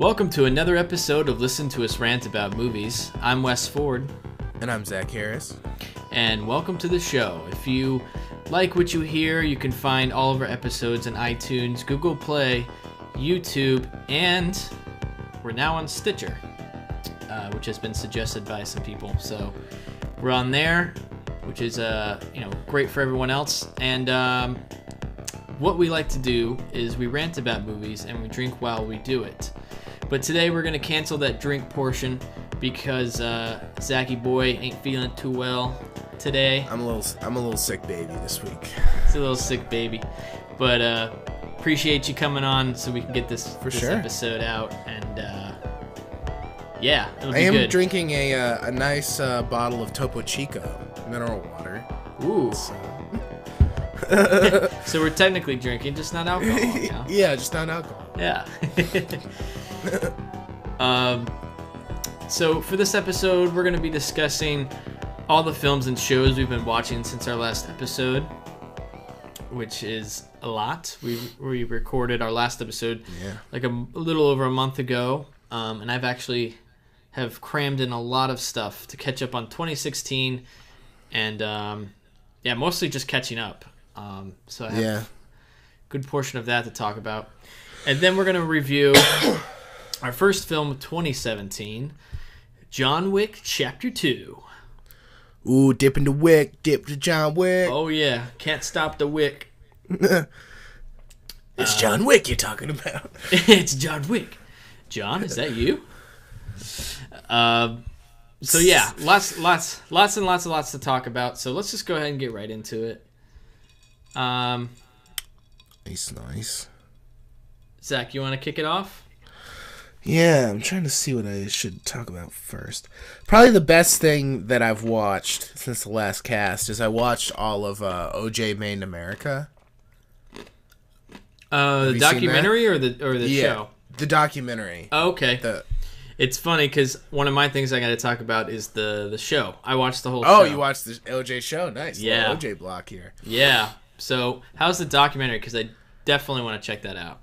Welcome to another episode of Listen to Us Rant About Movies. I'm Wes Ford. And I'm Zach Harris. And welcome to the show. If you like what you hear, you can find all of our episodes on iTunes, Google Play, YouTube, and we're now on Stitcher, which has been suggested by some people. So we're on there, which is great for everyone else. And what we like to do is we rant about movies and we drink while we do it. But today we're going to cancel that drink portion because Zachy boy ain't feeling too well today. I'm a little sick baby this week. It's a little sick baby. But appreciate you coming on so we can get this episode out. And it'll be good. I am drinking a nice bottle of Topo Chico mineral water. Ooh. So we're technically drinking, just not alcohol. You know? Yeah, just not alcohol. Yeah. So for this episode, we're going to be discussing all the films and shows we've been watching since our last episode, which is a lot. We recorded our last episode like a little over a month ago, and I've actually have crammed in a lot of stuff to catch up on 2016, and mostly just catching up. So I have a good portion of that to talk about. And then we're going to review our first film of 2017, John Wick Chapter 2. Ooh, dip into Wick, dip to John Wick. Oh, yeah. Can't stop the Wick. It's John Wick you're talking about. It's John Wick. John, is that you? So, yeah, lots and lots to talk about. So let's just go ahead and get right into it. Nice. Zach, you want to kick it off? Yeah, I'm trying to see what I should talk about first. Probably the best thing that I've watched since the last cast is I watched all of O.J. Made in America. The documentary or the show? The documentary. Oh, okay. It's funny because one of my things I got to talk about is the show. I watched the whole show. Oh, you watched the O.J. show? Nice. Yeah. O.J. block here. Yeah. So, how's the documentary? Because I definitely want to check that out.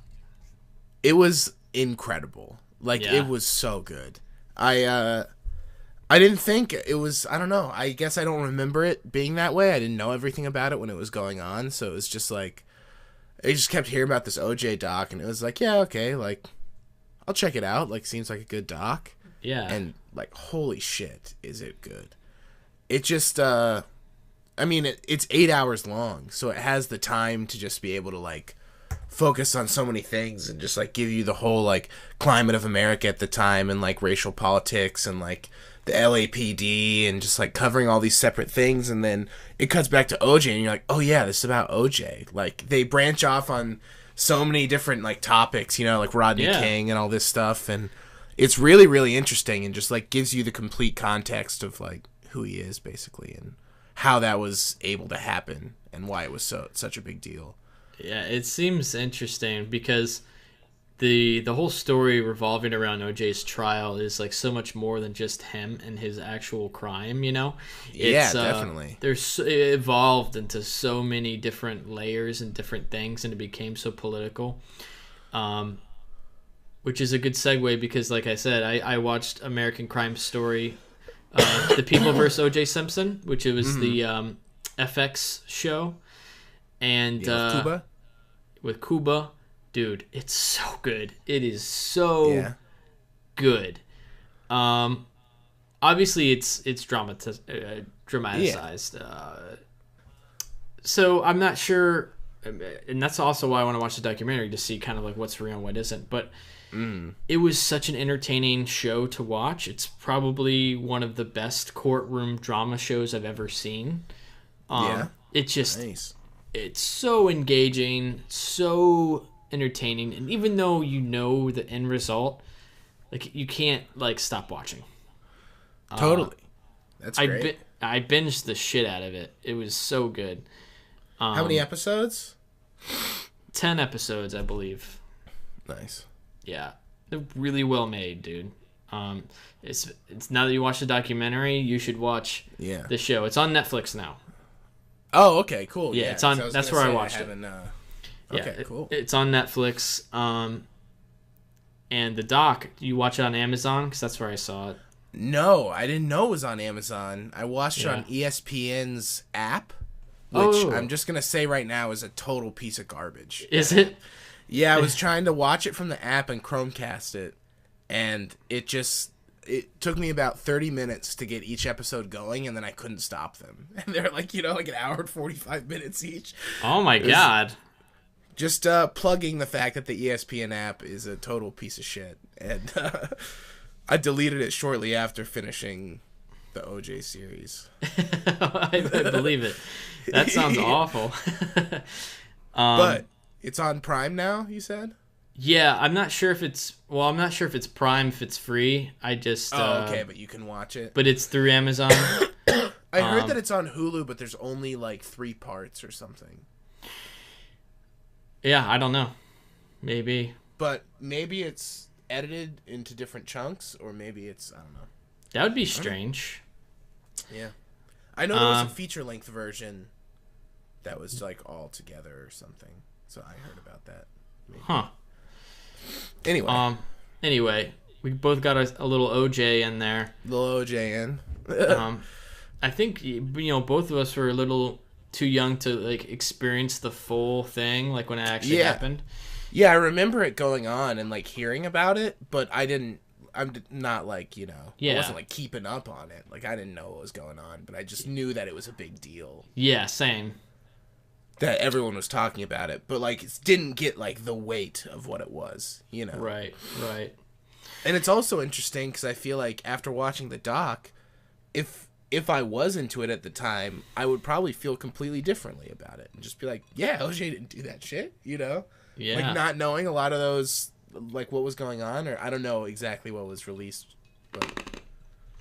It was incredible. It was so good. I didn't think it was, I don't know. I guess I don't remember it being that way. I didn't know everything about it when it was going on. So, it was just like, I just kept hearing about this OJ doc. And it was like, yeah, okay. I'll check it out. Seems like a good doc. Yeah. And, holy shit, is it good. It just, it's 8 hours long. So, it has the time to just be able to, focus on so many things and just give you the whole climate of America at the time and racial politics and the LAPD and just covering all these separate things, and then it cuts back to OJ and you're like, oh yeah, this is about OJ. They branch off on so many different topics, Rodney King and all this stuff, and it's really, really interesting and just gives you the complete context of who he is basically and how that was able to happen and why it was such a big deal. Yeah, it seems interesting because the whole story revolving around OJ's trial is so much more than just him and his actual crime, Yeah, definitely. It evolved into so many different layers and different things, and it became so political, which is a good segue because, like I said, I watched American Crime Story, The People vs. O.J. Simpson, which it was the FX show, and with Cuba, dude, it's so good. It is so good. Obviously, it's dramatized. So I'm not sure, and that's also why I want to watch the documentary to see kind of what's real and what isn't. But it was such an entertaining show to watch. It's probably one of the best courtroom drama shows I've ever seen. It's just nice. It's so engaging, so entertaining, and even though you know the end result, you can't stop watching. Totally, that's great. I binged the shit out of it. It was so good. How many episodes? 10 episodes, I believe. Nice. Yeah, they're really well made, dude. It's now that you watch the documentary, you should watch the show. It's on Netflix now. Oh, okay, cool. Yeah, it's on. That's where I watched it. Okay, cool. It's on Netflix. And the doc, you watch it on Amazon? Because that's where I saw it. No, I didn't know it was on Amazon. I watched it on ESPN's app, which I'm just going to say right now is a total piece of garbage. Is it? Yeah, I was trying to watch it from the app and Chromecast it, and it took me about 30 minutes to get each episode going, and then I couldn't stop them. And they're like, like an hour and 45 minutes each. Oh my God. Just plugging the fact that the ESPN app is a total piece of shit. And I deleted it shortly after finishing the OJ series. I believe it. That sounds awful. But it's on Prime now, you said? Yeah, I'm not sure if it's Prime, if it's free. I just okay, but you can watch it. But it's through Amazon. I heard that it's on Hulu, but there's only like 3 parts or something. Yeah, I don't know. Maybe. But maybe it's edited into different chunks, or maybe it's, I don't know. That would be strange. Yeah. I know there was a feature-length version that was like all together or something. So I heard about that. Maybe. Huh. Anyway, we both got a little OJ in there. Little OJ in. I think both of us were a little too young to like experience the full thing, like when it actually happened. Yeah, I remember it going on and like hearing about it, but I'm not like, I wasn't like keeping up on it. Like I didn't know what was going on, but I just knew that it was a big deal. Yeah, same. That everyone was talking about it, but like it didn't get like the weight of what it was, Right. And it's also interesting because I feel like after watching the doc, if I was into it at the time, I would probably feel completely differently about it and just be like, yeah, OJ didn't do that shit, Yeah. Like not knowing a lot of those, like what was going on, or I don't know exactly what was released, but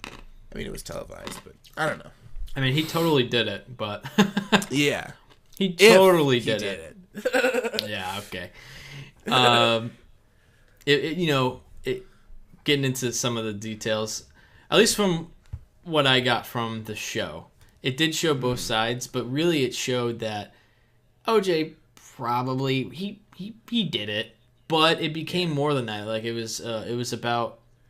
I mean, it was televised, but I don't know. I mean, he totally did it, but yeah. He totally did it. Yeah, okay. Getting into some of the details, at least from what I got from the show, it did show both sides, but really it showed that OJ probably he did it, but it became more than that. Like it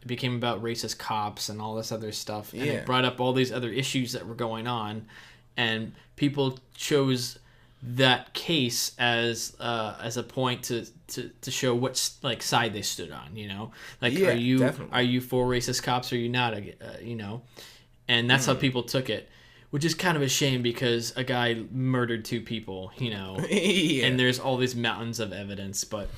became about racist cops and all this other stuff, and it brought up all these other issues that were going on, and people chose that case as a point to show what like side they stood on, like are you for racist cops or are you not, and that's how people took it, which is kind of a shame because a guy murdered 2 people, and there's all these mountains of evidence, but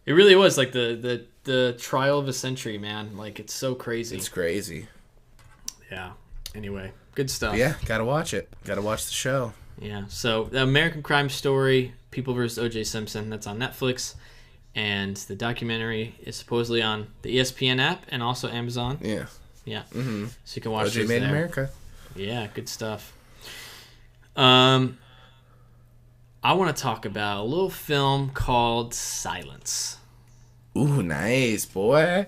it really was like the trial of a century, man. Like it's so crazy. It's crazy. Yeah. Anyway, good stuff. Yeah, gotta watch it. Gotta watch the show. Yeah, so the American Crime Story, People vs. O.J. Simpson, that's on Netflix, and the documentary is supposedly on the ESPN app and also Amazon. Yeah. Yeah. Mm-hmm. So you can watch O.J. Made in America. Yeah, good stuff. I want to talk about a little film called Silence. Ooh, nice, boy.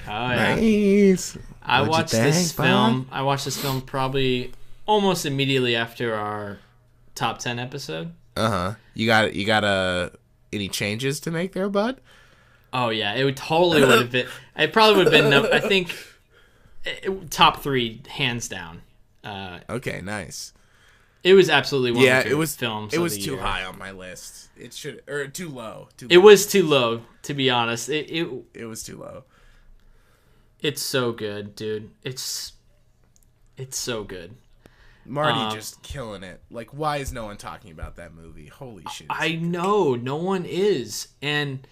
Oh, yeah. Nice. I watched this film probably almost immediately after our top 10 episode. You got any changes to make there, bud? Oh yeah, it would have been. It probably would have been. I think top 3 hands down. Okay, nice. It was absolutely one of my favorite films. It was too high on my list. It should or too low. It was too low, to be honest. It was too low. It's so good, dude. It's so good. Marty just killing it. Like, why is no one talking about that movie? Holy shit. I know. No one is. And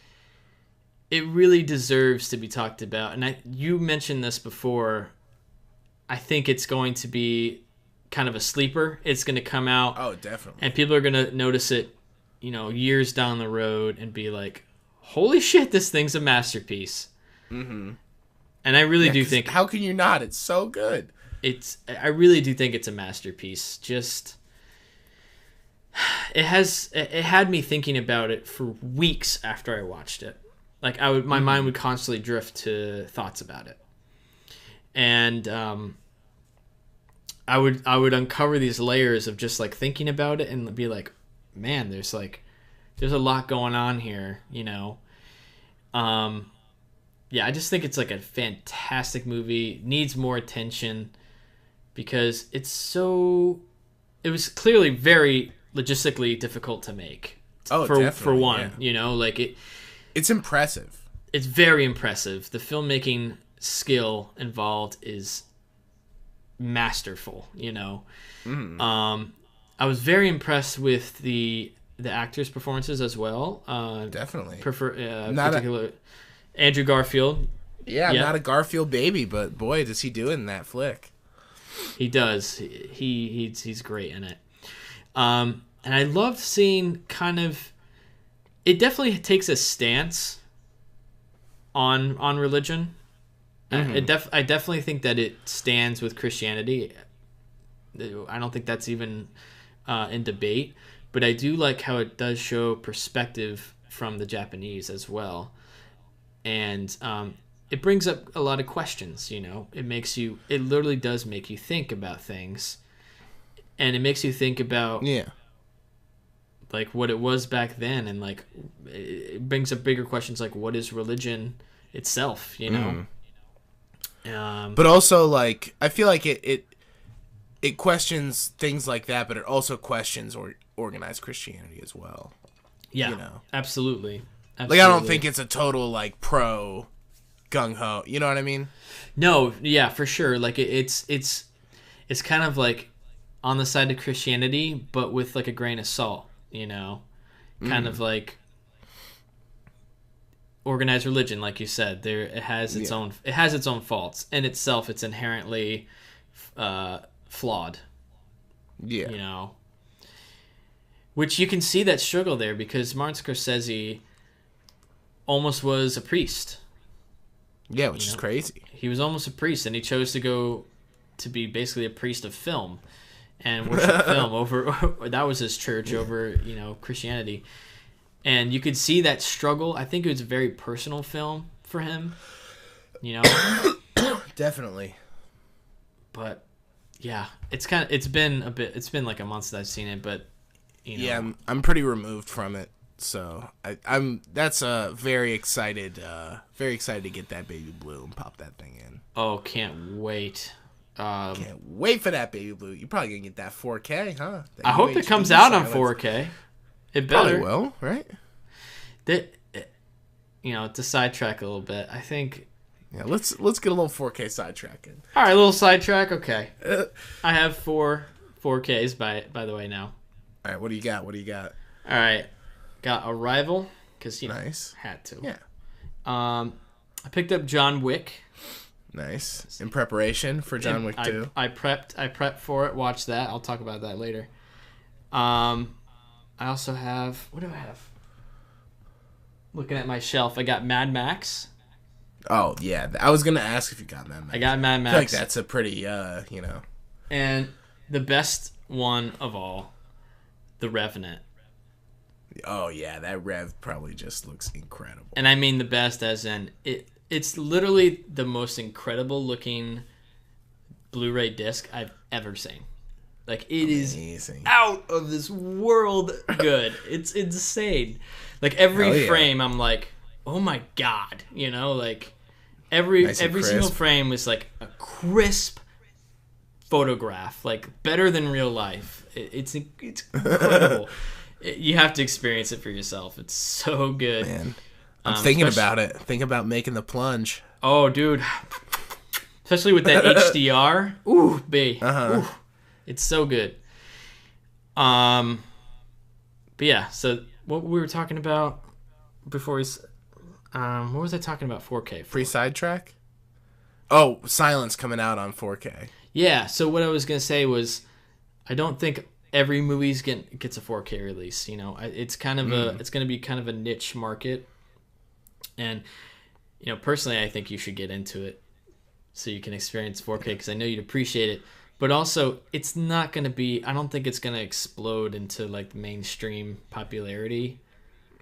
it really deserves to be talked about. And you mentioned this before. I think it's going to be kind of a sleeper. It's going to come out. Oh, definitely. And people are going to notice it, years down the road and be like, holy shit, this thing's a masterpiece. Mm-hmm. And I really do think... How can you not? It's so good. I really do think it's a masterpiece. Just it had me thinking about it for weeks after I watched it. Like my mind would constantly drift to thoughts about it. And I would uncover these layers of just like thinking about it and be like, man, there's a lot going on here, yeah, I just think it's like a fantastic movie. Needs more attention because it was clearly very logistically difficult to make. Oh, for one, yeah. you know, like it's impressive. It's very impressive. The filmmaking skill involved is masterful, you know. I was very impressed with the actors' performances as well. Definitely. Andrew Garfield. Yeah, I'm not a Garfield baby, but boy, does he do it in that flick. He does. He's great in it. And I loved seeing kind of. It definitely takes a stance on religion. I definitely think that it stands with Christianity. I don't think that's even in debate, but I do like how it does show perspective from the Japanese as well, and it brings up a lot of questions. You know, it literally does make you think about things, and it makes you think about like what it was back then, and like it brings up bigger questions like what is religion itself, you know. But also, like, I feel like it questions things like that, but it also questions organized Christianity as well. Yeah, you know, absolutely. Like, I don't think it's a total like pro gung ho. You know what I mean? No, yeah, for sure. Like it's kind of like on the side of Christianity, but with like a grain of salt. You know, kind of like organized religion, like you said. It has its own faults. In itself, it's inherently flawed. Yeah, you know, which you can see that struggle there because Martin Scorsese almost was a priest. Yeah, which is crazy. He was almost a priest, and he chose to go to be basically a priest of film and worship film over. That was his church over, you know, Christianity, and you could see that struggle. I think it was a very personal film for him, you know. Definitely. But yeah, it's been like a month since I've seen it, but you know. Yeah, I'm pretty removed from it. So I'm very excited to get that baby blue and pop that thing in. Oh, can't wait. Can't wait for that baby blue. You're probably gonna get that 4K, huh? That I hope it comes out on 4K. It better. Probably will, right? You know, to sidetrack a little bit, I think. Yeah, let's get a little 4K sidetrack in. All right, a little sidetrack. Okay, I have 4Ks by the way now. All right, what do you got? All right. Got Arrival, because, you know, nice. had to. Yeah. I picked up John Wick. Nice. In preparation for John Wick 2. I prepped for it. Watched that. I'll talk about that later. I also have... What do I have? Looking at my shelf, I got Mad Max. Oh, yeah. I was going to ask if you got Mad Max. I got Mad Max. I feel like that's a pretty, you know... And the best one of all, The Revenant. Oh, yeah, that Rev probably just looks incredible. And I mean the best as in, it's literally the most incredible looking Blu-ray disc I've ever seen. Like, it is out of this world good. It's insane. Like, every frame, I'm like, oh my God. You know, like, every single frame was like a crisp photograph. Like, better than real life. It's incredible. You have to experience it for yourself. It's so good. Man, I'm thinking about it. Think about making the plunge. Oh, dude. Especially with that HDR. Ooh, babe. Ooh, it's so good. But yeah, so what we were talking about before what was I talking about 4K? Free sidetrack? Oh, Silence coming out on 4K. Yeah, so what I was going to say was I don't think every movie gets a 4K release. You know, it's kind of it's going to be kind of a niche market, and you know, personally, I think you should get into it so you can experience 4K because I know you'd appreciate it. But also, it's not going to be. I don't think it's going to explode into like mainstream popularity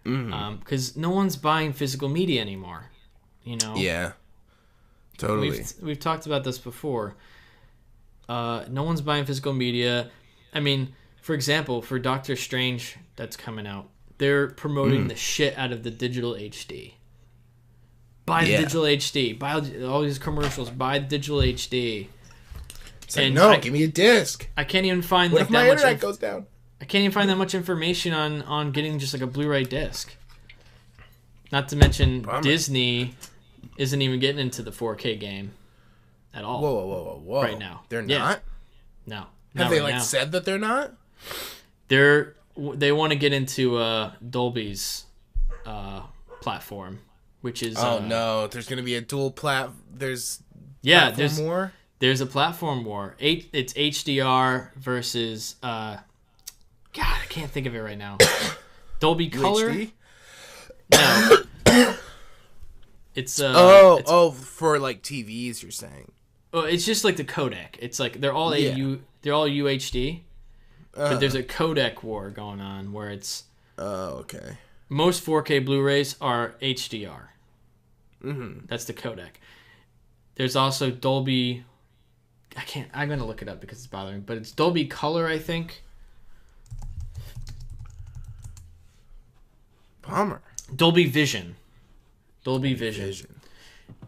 because no one's buying physical media anymore. You know. Yeah. Totally. We've talked about this before. No one's buying physical media. I mean, for example, for Doctor Strange that's coming out, they're promoting the shit out of the digital HD. buy the digital HD, buy all these commercials, buy the digital HD. It's like, no, give me a disc. I can't even find what if my internet goes down? I can't even find that much information on getting just like a Blu-ray disc. Not to mention Disney isn't even getting into the 4K game at all. Whoa. Right now. They're not? No. Have they said that they're not? They want to get into Dolby's platform, which is no, there's going to be a dual there's war? There's a platform war. It's HDR versus God, I can't think of it right now. Dolby Color? UHD? No. It's for like TVs, you're saying. Oh, it's just like the codec. It's like they're all they're all UHD. But there's a codec war going on where it's okay. Most 4K Blu-rays are HDR. Mm-hmm. That's the codec. There's also Dolby. I'm gonna look it up because it's bothering me. But it's Dolby Color, I think. Bummer. Dolby Vision. Dolby Vision.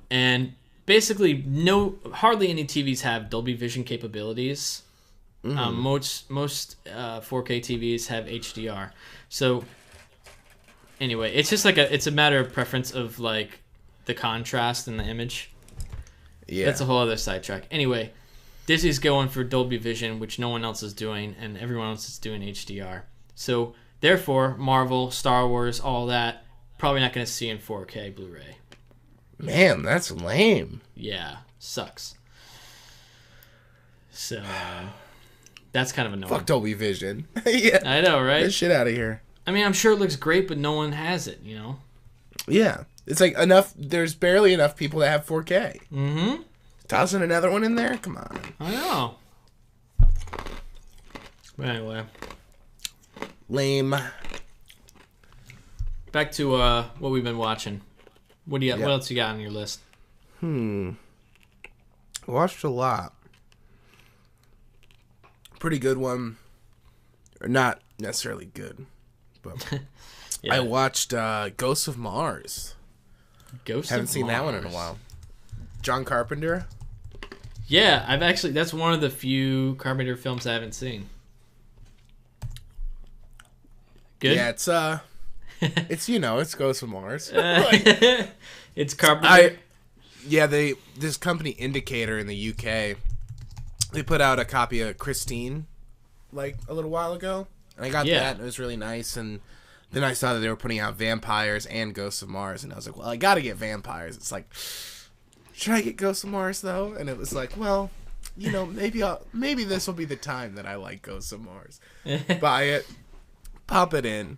And basically, hardly any TVs have Dolby Vision capabilities. Mm-hmm. Most 4K TVs have HDR. So anyway, it's just like it's a matter of preference of like the contrast in the image. Yeah, that's a whole other sidetrack. Anyway, Disney's going for Dolby Vision, which no one else is doing, and everyone else is doing HDR. So therefore, Marvel, Star Wars, all that, probably not going to see in 4K Blu-ray. Man, that's lame. Yeah, sucks. So that's kind of annoying. Fuck Dolby Vision. Yeah, I know, right? Get shit out of here. I mean, I'm sure it looks great, but no one has it, you know? Yeah. It's like there's barely enough people that have 4K. Mm-hmm. Tossing another one in there? Come on. I know. But anyway. Lame. Back to what we've been watching. What do you? What else you got on your list? Watched a lot. Pretty good one. Or not necessarily good. But I watched Ghosts of Mars. Haven't seen that one in a while. John Carpenter. Yeah, that's one of the few Carpenter films I haven't seen. Good? Yeah, it's Ghosts of Mars. It's Carpenter. This company Indicator in the UK, they put out a copy of Christine like a little while ago. And I got that, and it was really nice, and then I saw that they were putting out Vampires and Ghosts of Mars, and I was like, well, I gotta get Vampires. It's like, should I get Ghosts of Mars, though? And it was like, well, you know, maybe this will be the time that I like Ghosts of Mars. Buy it, pop it in.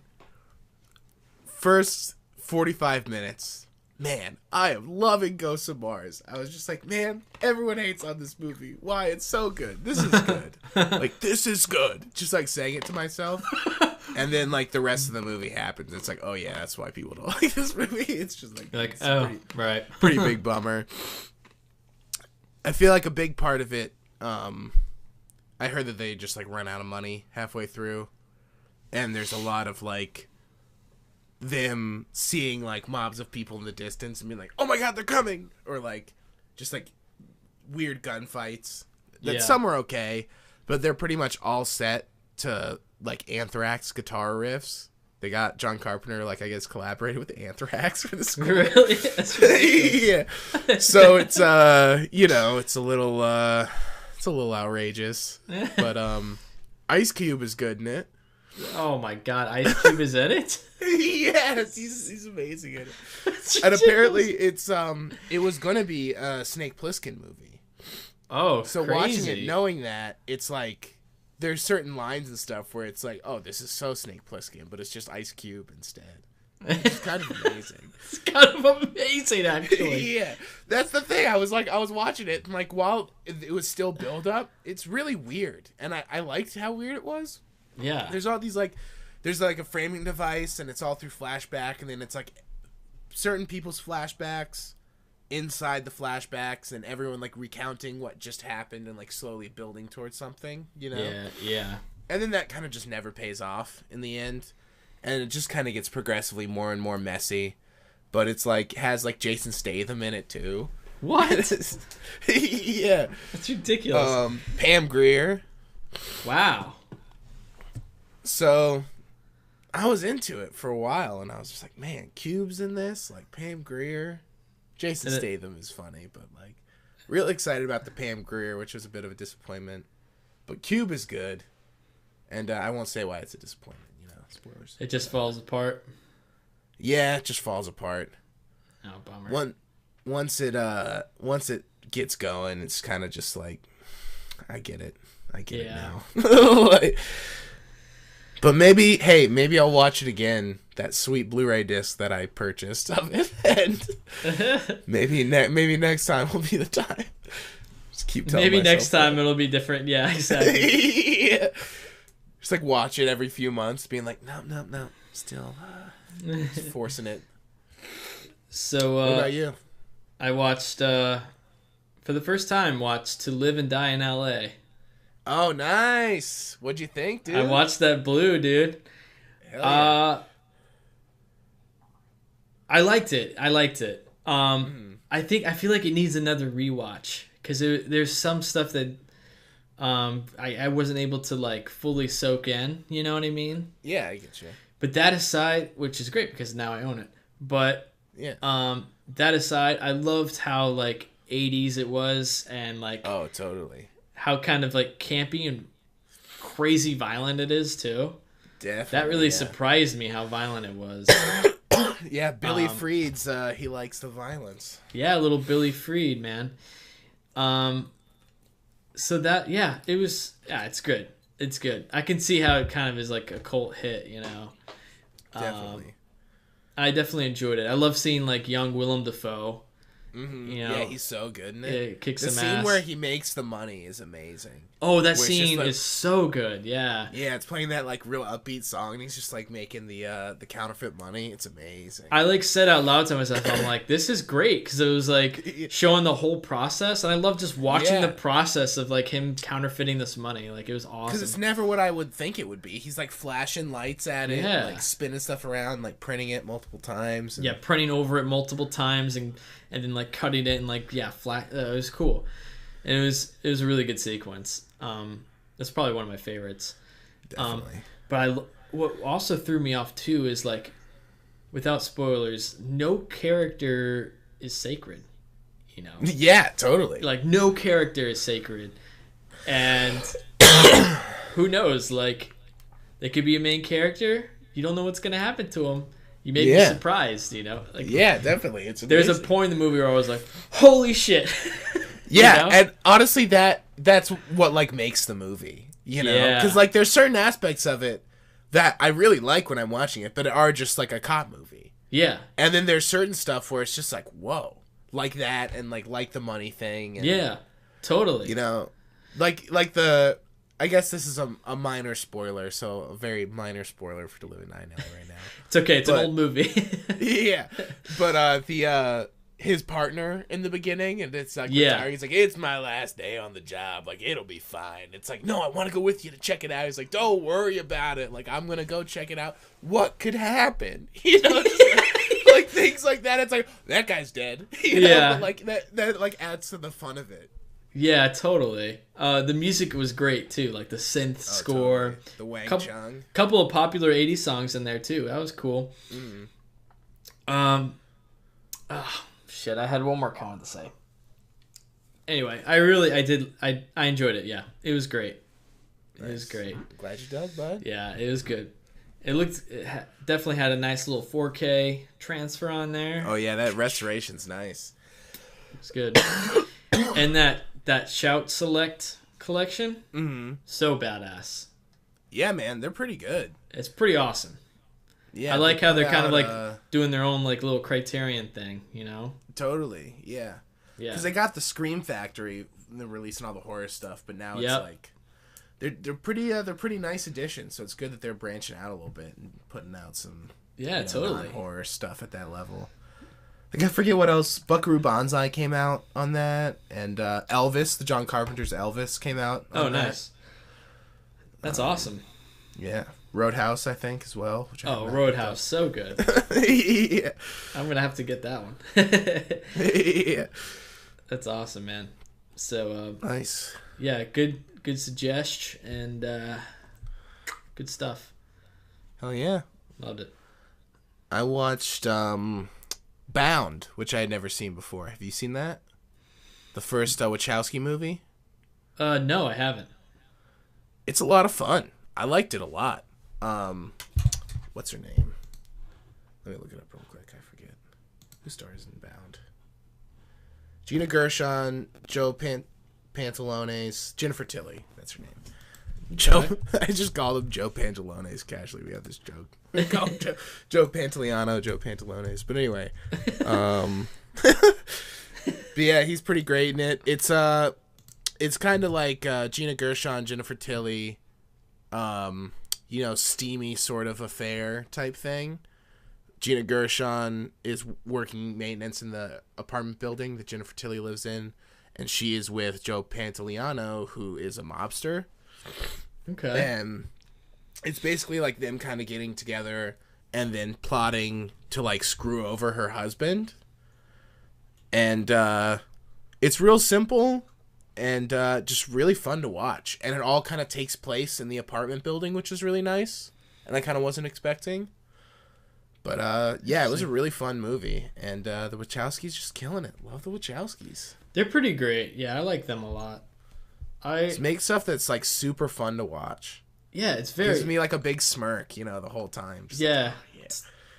First 45 minutes, man, I am loving Ghosts of Mars. I was just like, man, everyone hates on this movie. Why? It's so good. This is good. Like, this is good. Just like saying it to myself. And then like the rest of the movie happens. It's like, oh yeah, that's why people don't like this movie. It's just like, right. Pretty big bummer. I feel like a big part of it, I heard that they just like run out of money halfway through. And there's a lot of like them seeing like mobs of people in the distance and being like, oh my god, they're coming, or like just like weird gunfights that some are okay, but they're pretty much all set to like Anthrax guitar riffs. They got John Carpenter, like, I guess, collaborated with Anthrax for the score. Really? That's really yeah. So it's it's a little outrageous, but Ice Cube is good in it. Oh my god, Ice Cube is in it? Yes, he's amazing in it. And apparently it was gonna be a Snake Plissken movie. Oh, so crazy. Watching it, knowing that, it's like there's certain lines and stuff where it's like, oh, this is so Snake Plissken, but it's just Ice Cube instead. It's kind of amazing. It's kind of amazing, actually. Yeah, that's the thing. I was watching it, and like while it was still build up, it's really weird, and I liked how weird it was. Yeah. There's all these there's like a framing device, and it's all through flashback, and then it's like certain people's flashbacks inside the flashbacks, and everyone like recounting what just happened and like slowly building towards something, you know? Yeah. And then that kind of just never pays off in the end, and it just kind of gets progressively more and more messy. but it's like has like Jason Statham in it too. What? Yeah. That's ridiculous. Pam Grier. Wow. So I was into it for a while, and I was just like, man, Cube's in this, like Pam Grier. Jason Statham is funny, but like really excited about the Pam Grier, which was a bit of a disappointment. But Cube is good, and I won't say why it's a disappointment. You know, spoilers. It just falls apart. Yeah, it just falls apart. Oh, bummer. Once it gets going, it's kind of just like, I get it now. Like, but maybe I'll watch it again. That sweet Blu-ray disc that I purchased of it, and maybe next time will be the time. Just keep telling maybe myself next time it'll be different. Yeah, exactly. Yeah. Just like watch it every few months, being like, no, still just forcing it. So, what about you? I watched, for the first time, To Live and Die in L.A. Oh, nice. What'd you think, dude? I watched that Blue, dude. Hell yeah. I liked it. I feel like it needs another rewatch, because there's some stuff that I wasn't able to like fully soak in. You know what I mean? Yeah, I get you. But that aside, which is great because now I own it. But yeah, that aside, I loved how like 80s it was, and like oh, totally, how kind of like campy and crazy violent it is too. Definitely, that really surprised me how violent it was. Yeah, Billy Freed's he likes the violence. Yeah, little Billy Freed, man. So that it was it's good. It's good. I can see how it kind of is like a cult hit, you know. Definitely. I definitely enjoyed it. I love seeing like young Willem Dafoe. Mm-hmm. You know, yeah, he's so good in it. It kicks the some scene ass. where he makes the money is amazing. Oh, that scene is so good. Yeah. Yeah, it's playing that like real upbeat song, and he's just like making the counterfeit money. It's amazing. I like said out loud to myself, I'm like, this is great, because it was like showing the whole process, and I love just watching the process of like him counterfeiting this money. Like, it was awesome. Because it's never what I would think it would be. He's like flashing lights at it, like spinning stuff around, like printing it multiple times. Yeah, printing over it multiple times, and then like cutting it and like flat. It was cool. And it was a really good sequence. That's probably one of my favorites. Definitely. But what also threw me off too is like, without spoilers, no character is sacred. You know? Yeah, totally. Like, no character is sacred, and who knows? Like, they could be a main character. You don't know what's gonna happen to him. You may be surprised. You know? Like, yeah, definitely. It's amazing. There's a point in the movie where I was like, "Holy shit!" Yeah, you know? and honestly, that's what like makes the movie, you know, because like there's certain aspects of it that I really like when I'm watching it, but it are just like a cop movie. Yeah, and then there's certain stuff where it's just like, whoa, like that, and like the money thing. And, yeah, totally. You know, like the. I guess this is a minor spoiler, so a very minor spoiler for To Live and Die in LA right now. It's okay, it's an old movie. Yeah, but his partner in the beginning, and it's like, he's like, it's my last day on the job, like, it'll be fine. It's like, no, I want to go with you to check it out. He's like, don't worry about it, like, I'm gonna go check it out. What could happen? You know, just like things like that. It's like, that guy's dead. You know? But like that like adds to the fun of it. Yeah, totally. The music was great too, like the synth score, totally. The Wang Chung. Couple of popular '80s songs in there too. That was cool. Shit, I had one more comment to say. Anyway, I enjoyed it. Yeah, it was great. Nice. It was great. Glad you dug, bud. Yeah, it was good. Definitely had a nice little 4K transfer on there. Oh yeah, that restoration's nice. It's good. And that Shout Select collection, so badass. Yeah, man, they're pretty good. It's pretty awesome. Yeah, I like how they're kind of like doing their own like little Criterion thing, you know? Totally, yeah. Yeah. Because they got the Scream Factory, and they're releasing all the horror stuff, but now it's like they're pretty nice additions. So it's good that they're branching out a little bit and putting out some totally horror stuff at that level. Like, I forget what else. Buckaroo Banzai came out on that, and Elvis, the John Carpenter's Elvis, came out. Oh, nice. That's awesome. Yeah. Roadhouse, I think, as well. Which Roadhouse, so good. Yeah. I'm gonna have to get that one. Yeah. That's awesome, man. So Nice. Yeah, good suggestion and good stuff. Hell yeah. Loved it. I watched Bound, which I had never seen before. Have you seen that? The first Wachowski movie? No, I haven't. It's a lot of fun. I liked it a lot. What's her name? Let me look it up real quick. I forget. Who stars in Bound? Gina Gershon, Joe Pantalones, Jennifer Tilly. That's her name. Joe. I just called him Joe Pantalones casually. We have this joke. We call him Joe Pantoliano, Joe Pantalones. But anyway, but yeah, he's pretty great in it. It's kind of like Gina Gershon, Jennifer Tilly, steamy sort of affair type thing. Gina Gershon is working maintenance in the apartment building that Jennifer Tilly lives in, and she is with Joe Pantoliano, who is a mobster. Okay. And it's basically like them kind of getting together and then plotting to like screw over her husband. And it's real simple and just really fun to watch. And it all kind of takes place in the apartment building, which is really nice. And I kind of wasn't expecting. But yeah, it was a really fun movie. And the Wachowskis just killing it. Love the Wachowskis. They're pretty great. Yeah, I like them a lot. Just make stuff that's like super fun to watch. Yeah, it's very... Gives me like a big smirk, the whole time. Just yeah,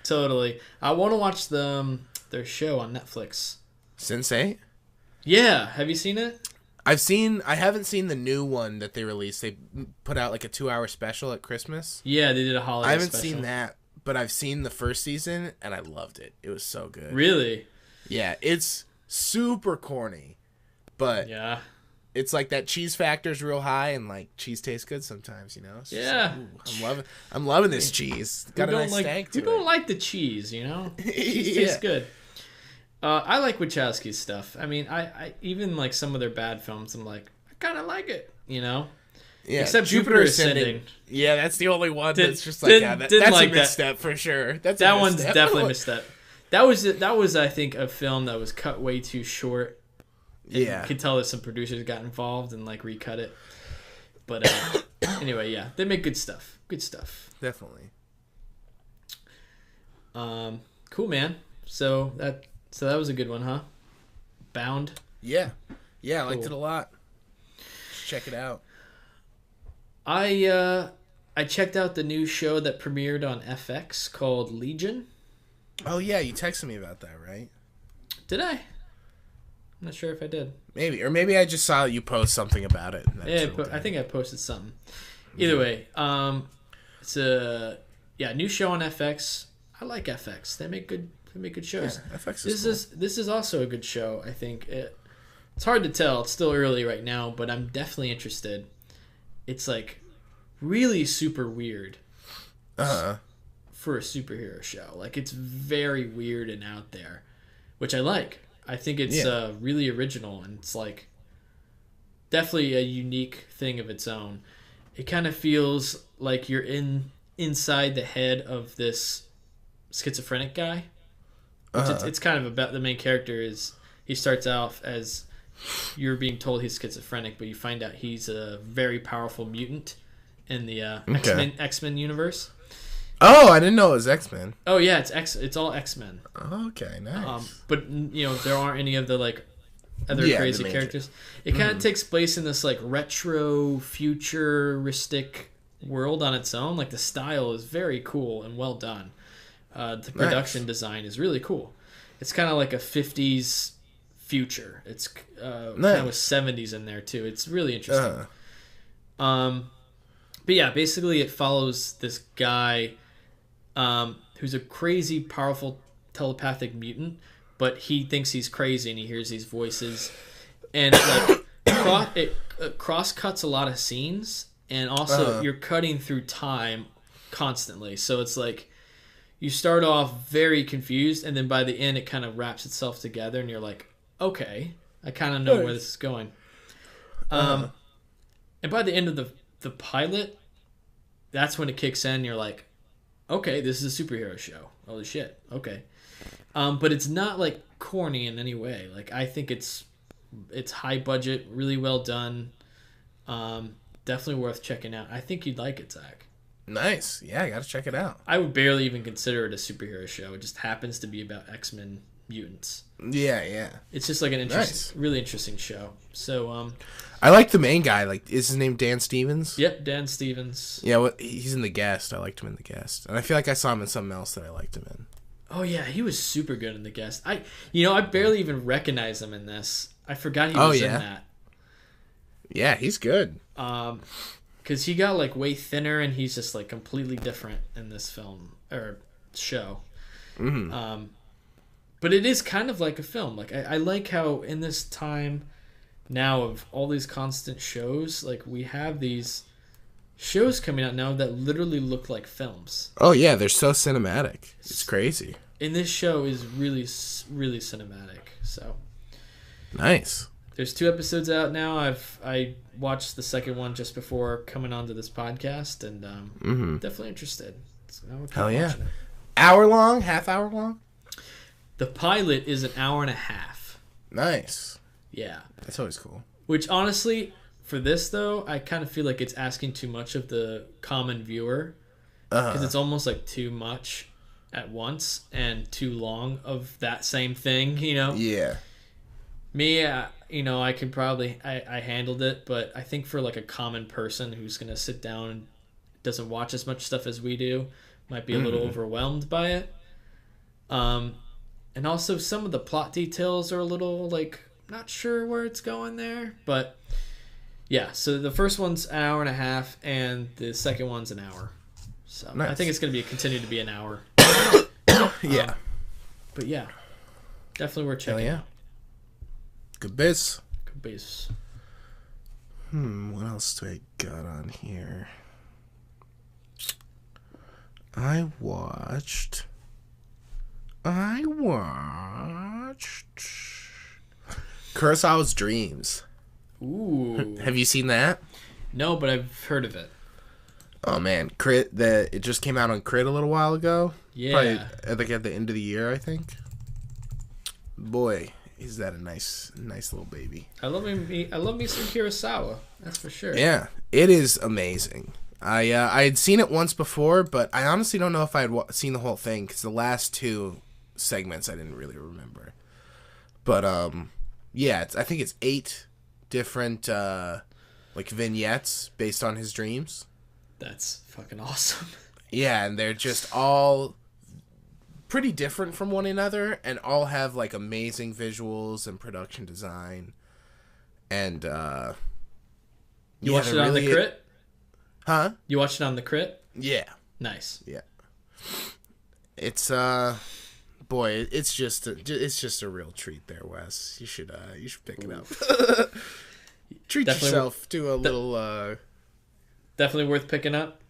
totally. I want to watch their show on Netflix. Sense8? Yeah, have you seen it? I haven't seen the new one that they released. They put out like a 2-hour special at Christmas. Yeah, they did a holiday I haven't special. seen that, but I've seen the first season and I loved it. It was so good. Really? Yeah, it's super corny, but yeah, it's like that cheese factor's real high, and like cheese tastes good sometimes, It's yeah. Just like, I'm loving this cheese. It's got a nice stank to it. Who don't like the cheese, Cheese tastes good. I like Wachowski's stuff. I mean, I even like some of their bad films. I'm like, I kind of like it, Yeah. Except Jupiter Ascending. Yeah, that's the only one that's just like, that's like a misstep for sure. That one's definitely a misstep. That was I think a film that was cut way too short. Yeah, you could tell that some producers got involved and like recut it. But anyway, yeah, they make good stuff. Good stuff. Definitely. Cool, man. So that was a good one, huh? Bound. Yeah, I liked it a lot. Check it out. I checked out the new show that premiered on FX called Legion. Oh yeah, you texted me about that, right? Did I? I'm not sure if I did. Maybe I just saw you post something about it. I think I posted something. Either way, it's a new show on FX. I like FX. They make good shows. Yeah, FX is cool. This is also a good show. I think it's hard to tell. It's still early right now, but I'm definitely interested. It's like really super weird. For a superhero show. Like, it's very weird and out there, which I like. I think it's really original, and it's like definitely a unique thing of its own. It kind of feels like you're inside the head of this schizophrenic guy. Which it's kind of about the main character is he starts off as you're being told he's schizophrenic, but you find out he's a very powerful mutant in the X-Men universe. Oh, I didn't know it was X-Men. Oh yeah, it's all X-Men. Okay, nice. But there aren't any of the like other crazy characters. It kind of takes place in this like retro futuristic world on its own. Like the style is very cool and well done. The production design is really cool. It's kind of like a 50s future. It's kind of with 70s in there too. It's really interesting. But yeah, basically it follows this guy who's a crazy, powerful telepathic mutant, but he thinks he's crazy and he hears these voices, and it cross cuts a lot of scenes, and also you're cutting through time constantly. So it's like you start off very confused, and then by the end it kind of wraps itself together, and you're like, okay, I kind of know where this is going. And by the end of the pilot, that's when it kicks in. You're like, okay, this is a superhero show. Holy shit. Okay. But it's not like corny in any way. Like I think it's high budget, really well done. Definitely worth checking out. I think you'd like it, Zach. Nice. Yeah, I gotta check it out. I would barely even consider it a superhero show. It just happens to be about X-Men mutants. Yeah. It's just like an really interesting show. So, I like the main guy. Like, is his name Dan Stevens? Yep, Dan Stevens. Yeah, he's in The Guest. I liked him in The Guest, and I feel like I saw him in something else that I liked him in. Oh yeah, he was super good in The Guest. I barely even recognize him in this. I forgot he was in that. Yeah, he's good. Because he got like way thinner, and he's just like completely different in this film or show. Mm-hmm. But it is kind of like a film. Like I like how in this time now of all these constant shows, like we have these shows coming out now that literally look like films. Oh yeah, they're so cinematic. It's crazy. And this show is really, really cinematic. So nice. There's 2 episodes out now. I watched the second one just before coming onto this podcast, and definitely interested. So hell yeah! Hour long? Half hour long? The pilot is an hour and a half. Nice. Yeah. That's always cool. Which honestly, for this though, I kind of feel like it's asking too much of the common viewer, because it's almost like too much at once and too long of that same thing. You know? Yeah. Me, I could probably I handled it, but I think for like a common person who's gonna sit down and doesn't watch as much stuff as we do, might be a little overwhelmed by it. And also some of the plot details are a little like not sure where it's going there, but yeah. So the first one's an hour and a half, and the second one's an hour. So nice. I think it's gonna continue to be an hour. Yeah, but yeah, definitely worth checking out. Good biz. Good biz. What else do I got on here? I watched Kurosawa's Dreams. Ooh. Have you seen that? No, but I've heard of it. Oh man, it just came out on Crit a little while ago. Yeah. Probably, like at the end of the year, I think. Boy, is that a nice little baby. I love me some Kurosawa. That's for sure. Yeah, it is amazing. I had seen it once before, but I honestly don't know if I had seen the whole thing, because the last 2 segments I didn't really remember. But yeah, I think it's 8 different like vignettes based on his dreams. That's fucking awesome. Yeah, and they're just all pretty different from one another, and all have like amazing visuals and production design. And you watched it on the Crit? Huh? You watched it on the Crit? Yeah. Nice. Yeah. It's boy, it's just a real treat there, Wes. You should pick it up. Treat yourself to a little definitely worth picking up.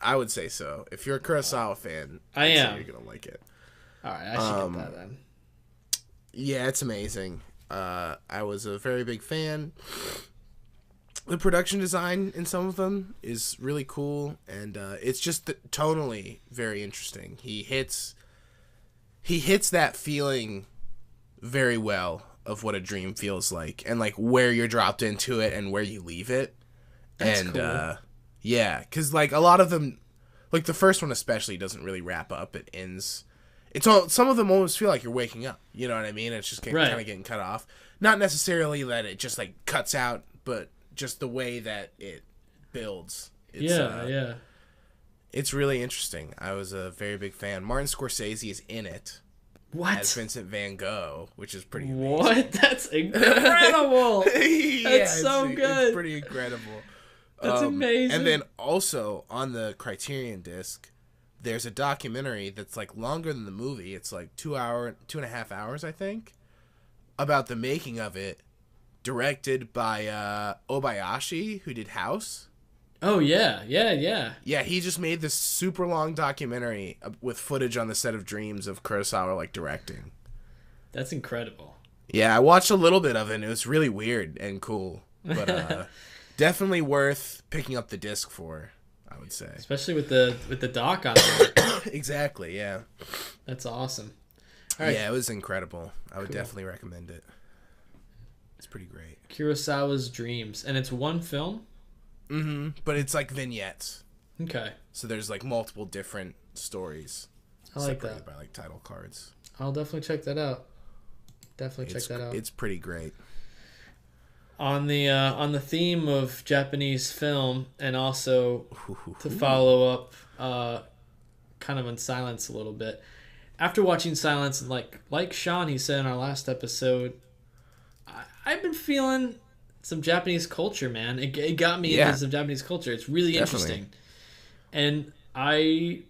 I would say so. If you're a Kurosawa fan, I'd say you're gonna like it. All right, I should get that then. Yeah, it's amazing. I was a very big fan. The production design in some of them is really cool, and it's just tonally very interesting. He hits that feeling very well of what a dream feels like, and like where you're dropped into it and where you leave it. That's cool. Yeah, because like a lot of them, like the first one especially, doesn't really wrap up. It ends. Some of them almost feel like you're waking up. You know what I mean? It's just kind of getting cut off. Not necessarily that it just like cuts out, but just the way that it builds. Yeah. It's really interesting. I was a very big fan. Martin Scorsese is in it. What? As Vincent Van Gogh, which is pretty amazing. What? That's incredible. That's so good. It's pretty incredible. That's amazing. And then also on the Criterion disc, there's a documentary that's like longer than the movie. It's like 2.5 hours, I think, about the making of it, directed by Obayashi, who did House. Oh yeah. Yeah, he just made this super long documentary with footage on the set of Dreams of Kurosawa like directing. That's incredible. Yeah, I watched a little bit of it, and it was really weird and cool, but definitely worth picking up the disc for, I would say. Especially with the doc on there. Exactly, yeah. That's awesome. All right. Yeah, it was incredible. I would definitely recommend it. It's pretty great. Kurosawa's Dreams. And it's one film? Mm-hmm. But it's like vignettes. Okay. So there's like multiple different stories. I like separated that. by like title cards. I'll definitely check that out. Check that out. It's pretty great. On the theme of Japanese film, and also to follow up kind of on Silence a little bit. After watching Silence, and like Sean, he said in our last episode, I've been feeling some Japanese culture, man. It got me into some Japanese culture. It's really interesting. And I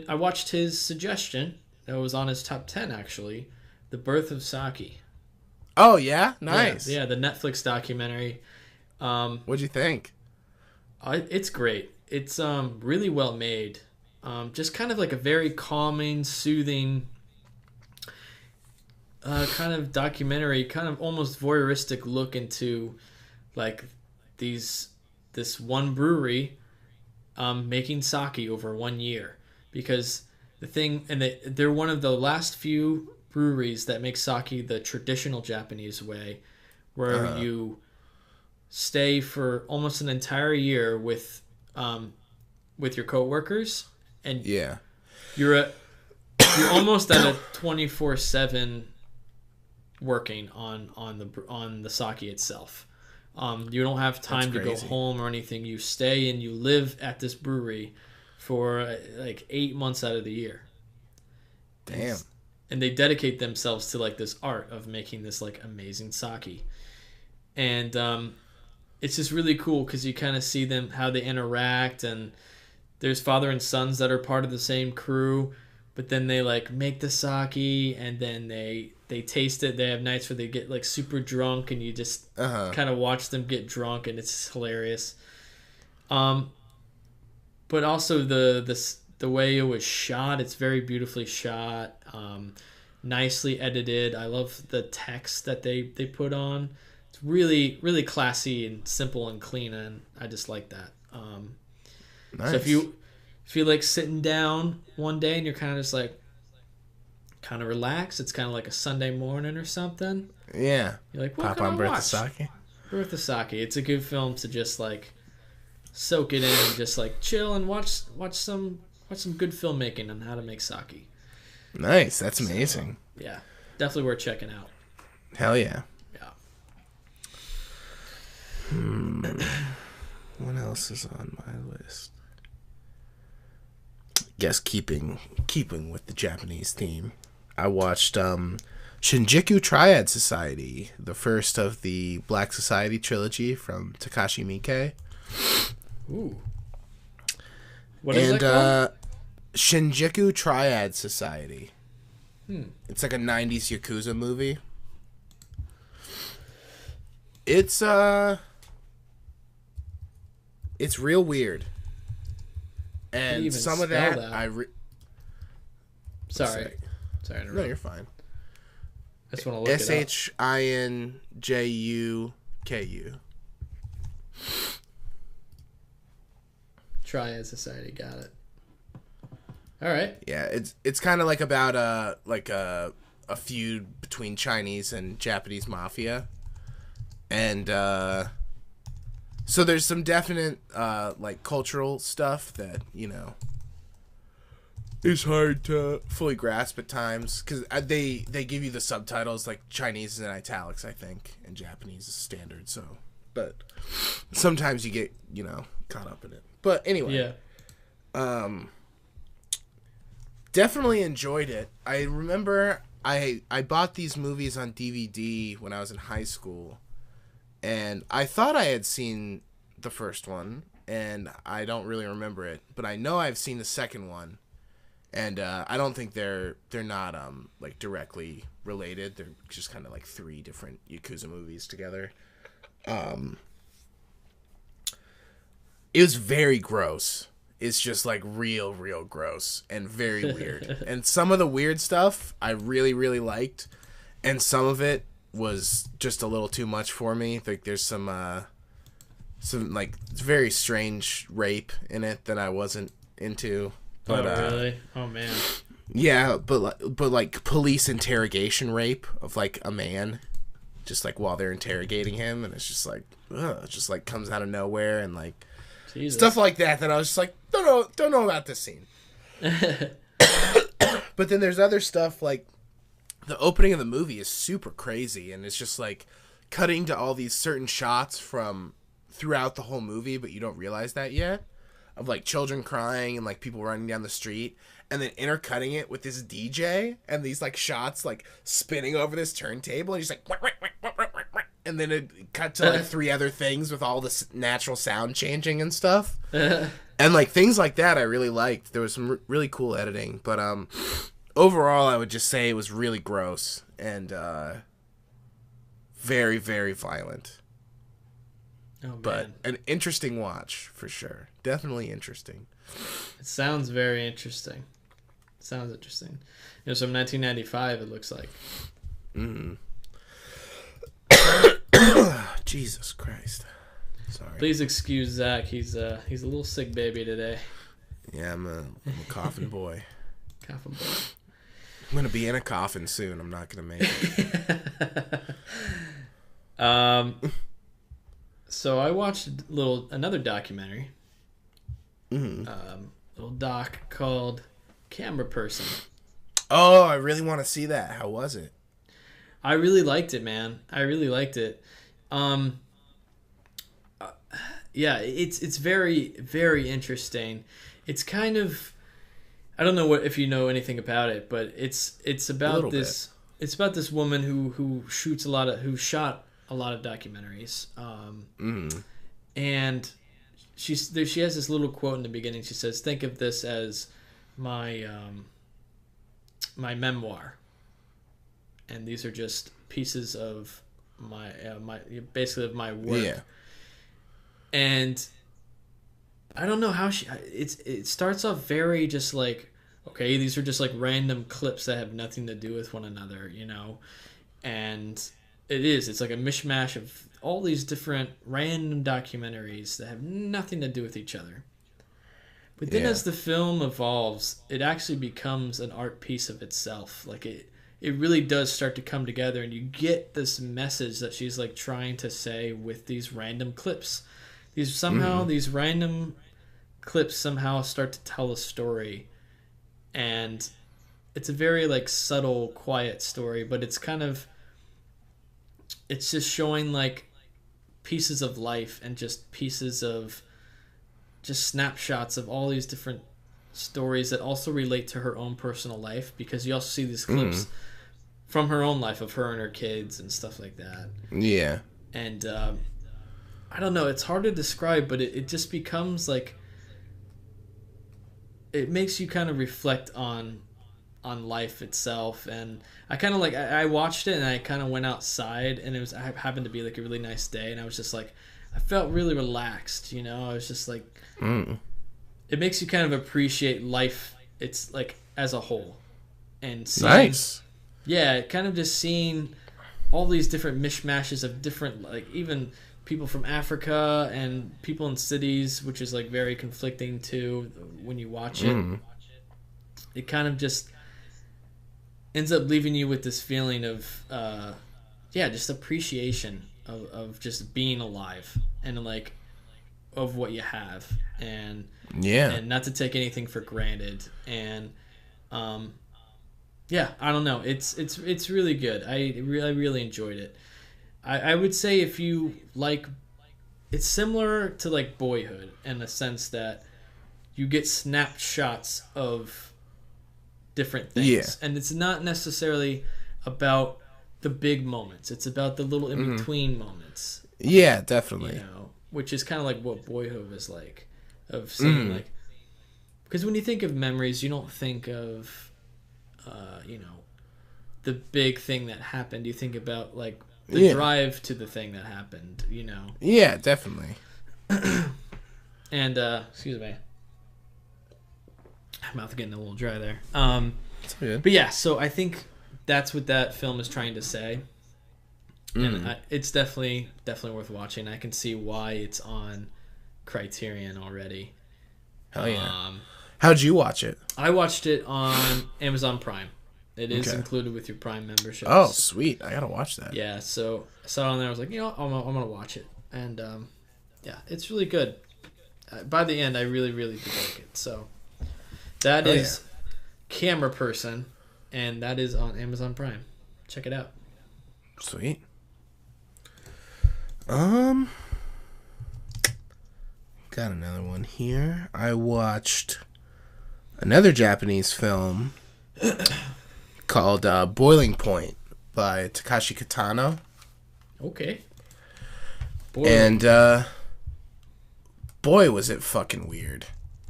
watched his suggestion. That was on his top 10, actually. The Birth of Saki. Oh, yeah? Nice. Yeah, the Netflix documentary. What'd you think? It's great. It's really well made. Just kind of like a very calming, soothing kind of documentary, kind of almost voyeuristic look into like this one brewery making sake over 1 year. Because they're one of the last few breweries that make sake the traditional Japanese way, where you stay for almost an entire year with your coworkers, and you're almost at a 24/7 working on the sake itself. You don't have time to go home or anything. You stay and you live at this brewery for like 8 months out of the year. Damn. And they dedicate themselves to like this art of making this like amazing sake. And it's just really cool because you kind of see them, how they interact, and there's father and sons that are part of the same crew, but then they like make the sake and then they taste it. They have nights where they get like super drunk and you just kind of watch them get drunk, and it's hilarious. But also the way it was shot, it's very beautifully shot, nicely edited. I love the text that they put on. It's really, really classy and simple and clean, and I just like that. Nice. So if you feel like sitting down one day and you're kind of just like kind of relaxed, it's kind of like a Sunday morning or something. Yeah. You're like, what Pop can on I Birth watch? of Sake. Birth of Sake. It's a good film to just like soak it in and just like chill and watch some good filmmaking on how to make sake. Nice. That's amazing. So, yeah. Definitely worth checking out. Hell yeah. Yeah. What else is on my list? Guess keeping with the Japanese theme, I watched Shinjuku Triad Society, the first of the Black Society trilogy from Takashi Miike. Ooh. What is that called? Shinjuku Triad Society. It's like a 90s Yakuza movie. It's real weird. And some of that? Sorry. No, you're fine. I just want to look it Shinjuku. Triad Society, got it. All right. Yeah, it's kind of like about a feud between Chinese and Japanese mafia, and so there's some definite like cultural stuff that is hard to fully grasp at times, because they give you the subtitles, like Chinese is in italics, I think, and Japanese is standard. So, but sometimes you get caught up in it. But anyway, definitely enjoyed it. I remember I bought these movies on DVD when I was in high school, and I thought I had seen the first one, and I don't really remember it, but I know I've seen the second one, and I don't think they're not like directly related. They're just kind of like three different Yakuza movies together. It was very gross. It's just like real gross and very weird. And some of the weird stuff I really, really liked, and some of it was just a little too much for me. Like there's some some like very strange rape in it that I wasn't into. But, really? Oh man. Yeah, but like police interrogation rape of like a man, just like while they're interrogating him, and it's just like, it just like comes out of nowhere and like Jesus. stuff like that. That I was just like, don't know about this scene. But then there's other stuff like the opening of the movie is super crazy, and it's just like cutting to all these certain shots from throughout the whole movie, but you don't realize that yet, of like children crying and like people running down the street, and then intercutting it with this DJ and these like shots like spinning over this turntable, and he's like, and then it cut to like 3 other things with all this natural sound changing and stuff. And like things like that I really liked. There was some really cool editing, but overall I would just say it was really gross and very, very violent. Oh, man. But an interesting watch for sure. Definitely interesting. It sounds very interesting. Sounds interesting. You know, so from 1995 it looks like. Jesus Christ. Sorry. Please excuse Zach. He's a little sick baby today. Yeah, I'm a coffin boy. Coffin boy. I'm gonna be in a coffin soon. I'm not gonna make it. So I watched another documentary. Little doc called Camera Person. Oh, I really want to see that. How was it? I really liked it, man. I really liked it. Yeah, it's very, very interesting. It's kind of, I don't know if you know anything about it, but it's about this. It's about this woman who shot a lot of documentaries. And she has this little quote in the beginning. She says, "Think of this as my my memoir, and these are just pieces of my basically of my work." Yeah. And I don't know how it starts off very just like, okay, these are just like random clips that have nothing to do with one another, you know, and it's like a mishmash of all these different random documentaries that have nothing to do with each other. But then as the film evolves, it actually becomes an art piece of itself. Like it really does start to come together, and you get this message that she's like trying to say with these random clips. These random clips somehow start to tell a story, and it's a very like subtle, quiet story, but it's just showing like pieces of life and just pieces of just snapshots of all these different stories that also relate to her own personal life, because you also see these clips from her own life of her and her kids and stuff like that. Yeah. And I don't know, it's hard to describe, but it just becomes like, it makes you kind of reflect on life itself. And I kind of like, I watched it and I kind of went outside, and I happened to be like a really nice day, and I was just like, I felt really relaxed, you know. I was just like, it makes you kind of appreciate life, it's like as a whole, and seeing, yeah, kind of just seeing all these different mishmashes of different, like even people from Africa and people in cities, which is like very conflicting too when you watch it. It kind of just ends up leaving you with this feeling of just appreciation of just being alive, and like of what you have, and not to take anything for granted. And I don't know, it's really good. I really enjoyed it. I would say if you like, it's similar to like Boyhood in the sense that you get snapshots of different things, and it's not necessarily about the big moments. It's about the little in between moments. Yeah, definitely. You know, which is kind of like what Boyhood is like, of seeing like, because when you think of memories, you don't think of the big thing that happened. You think about like the drive to the thing that happened, you know. Yeah, definitely. And excuse me, mouth getting a little dry there. It's good. But yeah, so I think that's what that film is trying to say. and it's definitely worth watching. I can see why it's on Criterion already. Hell yeah! How'd you watch it? I watched it on Amazon Prime. It is included with your Prime membership. Oh, sweet! I gotta watch that. Yeah, so I saw it on there. I was like, I'm gonna watch it, and yeah, it's really good. By the end, I really did like it. So that is Camera Person, and that is on Amazon Prime. Check it out. Sweet. Got another one here. I watched another Japanese film called Boiling Point by Takashi Kitano. Okay. And boy, was it fucking weird.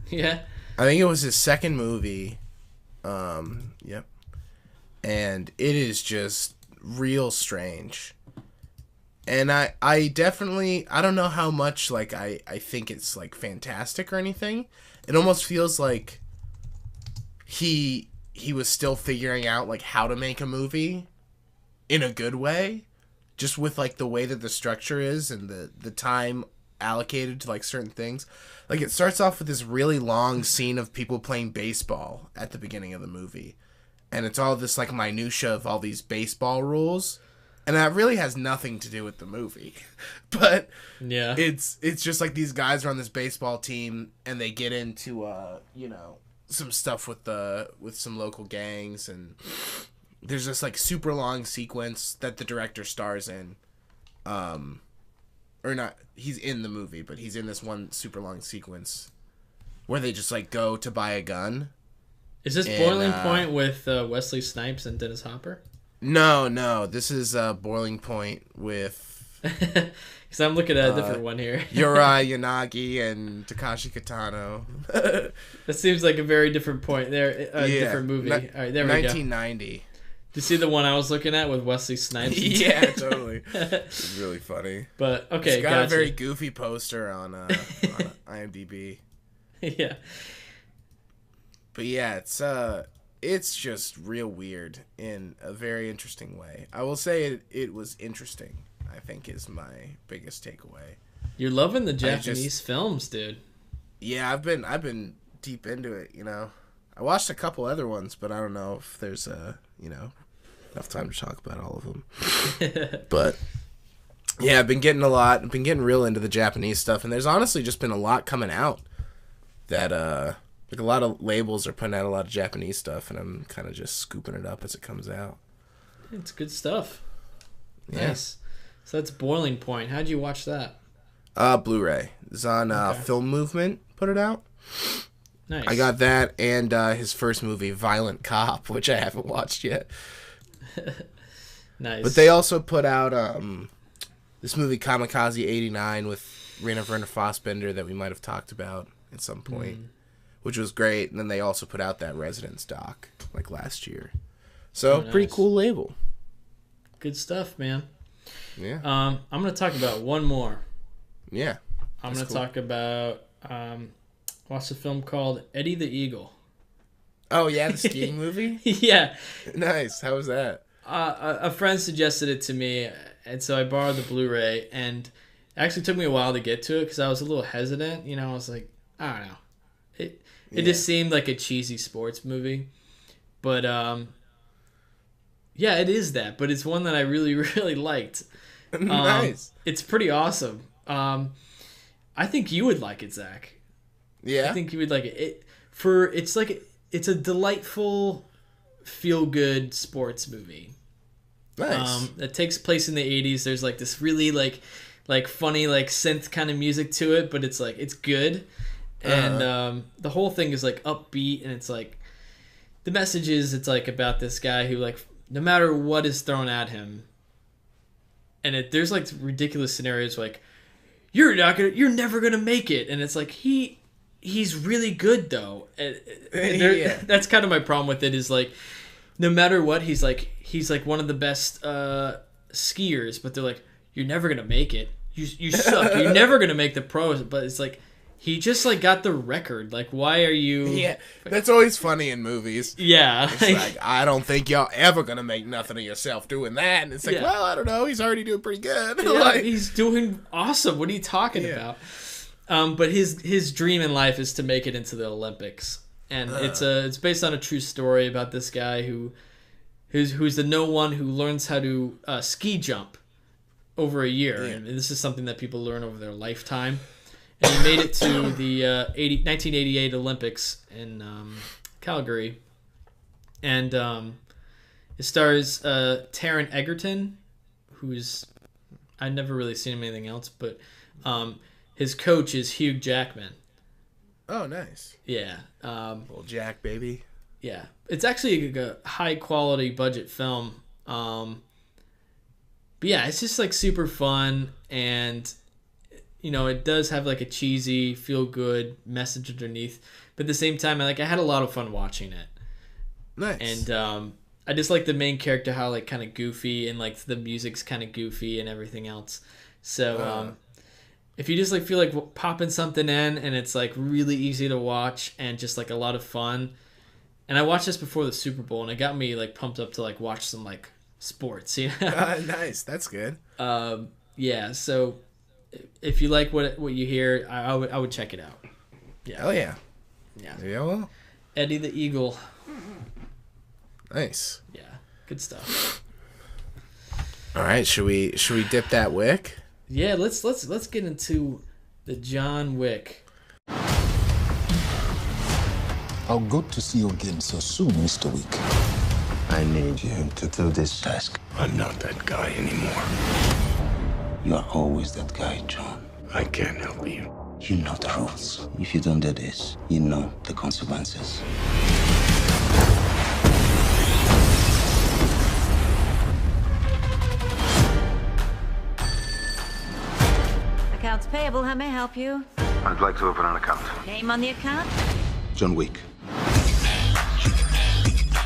Yeah. I think it was his second movie. Yep. And it is just real strange. And I definitely, I don't know how much, like, I think it's, like, fantastic or anything. It almost feels like he was still figuring out, like, how to make a movie in a good way. Just with, like, the way that the structure is and the time allocated to, like, certain things. Like, it starts off with this really long scene of people playing baseball at the beginning of the movie. And it's all this, like, minutia of all these baseball rules. And that really has nothing to do with the movie. But yeah, it's just like these guys are on this baseball team and they get into some stuff with some local gangs, and there's this like super long sequence that the director stars in. Or not, he's in the movie, but he's in this one super long sequence where they just like go to buy a gun. Is this Boiling Point with Wesley Snipes and Dennis Hopper? No. This is Boiling Point with... Because I'm looking at a different one here. Yuri Yanagi and Takashi Kitano. That seems like a very different point there. Different movie. All right, there we 1990. go. Do you see the one I was looking at with Wesley Snipes? Yeah, totally. It's really funny. But, okay, it's got a very goofy poster on IMDb. Yeah. But yeah, it's just real weird in a very interesting way. I will say it was interesting, I think, is my biggest takeaway. You're loving the Japanese films, dude. Yeah, I've been deep into it, you know. I watched a couple other ones, but I don't know if there's enough time to talk about all of them. But yeah, I've been getting real into the Japanese stuff, and there's honestly just been a lot coming out that like a lot of labels are putting out a lot of Japanese stuff, and I'm kind of just scooping it up as it comes out. It's good stuff. Yeah. Nice. So that's Boiling Point. How'd you watch that? Blu-ray. It's on Film Movement. Put it out. Nice. I got that and his first movie, Violent Cop, which I haven't watched yet. Nice. But they also put out this movie, Kamikaze 89, with Raina Werner Fassbender that we might have talked about at some point. Which was great, and then they also put out that Residence doc, like, last year. So, nice. Pretty cool label. Good stuff, man. Yeah. I'm going to talk about one more. Yeah. I'm going to talk about, watched a film called Eddie the Eagle. Oh, yeah, the skiing movie? Yeah. Nice. How was that? A friend suggested it to me, and so I borrowed the Blu-ray, and it actually took me a while to get to it, because I was a little hesitant. You know, I was like, I don't know. It just seemed like a cheesy sports movie. But, yeah, it is that. But it's one that I really, really liked. Nice. It's pretty awesome. I think you would like it, Zach. Yeah? I think you would like it. It's a delightful, feel-good sports movie. Nice. It takes place in the 80s. There's, like, this really, like funny, like, synth kind of music to it. But it's, like, it's good. And the whole thing is like upbeat, and it's like the message is it's like about this guy who, like, no matter what is thrown at him, and there's like ridiculous scenarios like you're never gonna make it, and it's like he's really good though. Yeah. That's kind of my problem with it is like no matter what he's like one of the best skiers, but they're like you're never gonna make it. You suck. You're never gonna make the pros, but it's like. He just like got the record. Like, why are you? Yeah, that's always funny in movies. Yeah, It's like, I don't think y'all ever gonna make nothing of yourself doing that. And it's like, well, I don't know. He's already doing pretty good. Yeah, Like, he's doing awesome. What are you talking about? But his dream in life is to make it into the Olympics, and it's based on a true story about this guy who's the no one who learns how to ski jump over a year, and this is something that people learn over their lifetime. And he made it to the 1988 Olympics in Calgary. And it stars Taron Egerton, who's... I've never really seen him anything else, but his coach is Hugh Jackman. Oh, nice. Yeah. Little Jack, baby. Yeah. It's actually a high-quality budget film. But yeah, it's just like super fun, and... You know, it does have like a cheesy, feel-good message underneath, but at the same time, I had a lot of fun watching it. Nice. And I just like the main character, how like kind of goofy, and like the music's kind of goofy and everything else. So if you just like feel like popping something in, and it's like really easy to watch and just like a lot of fun. And I watched this before the Super Bowl, and it got me like pumped up to like watch some like sports. You know? Nice. That's good. Yeah. So. If you like what you hear, I would check it out. Yeah. Oh yeah. Yeah. Yeah. Well. Eddie the Eagle. Nice. Yeah. Good stuff. All right. Should we dip that Wick? Yeah. Let's get into the John Wick. How good to see you again so soon, Mr. Wick. I need you to do this task. I'm not that guy anymore. You are always that guy, John. I can't help you. You know the rules. If you don't do this, you know the consequences. Accounts payable, how may I help you? I'd like to open an account. Name on the account? John Wick.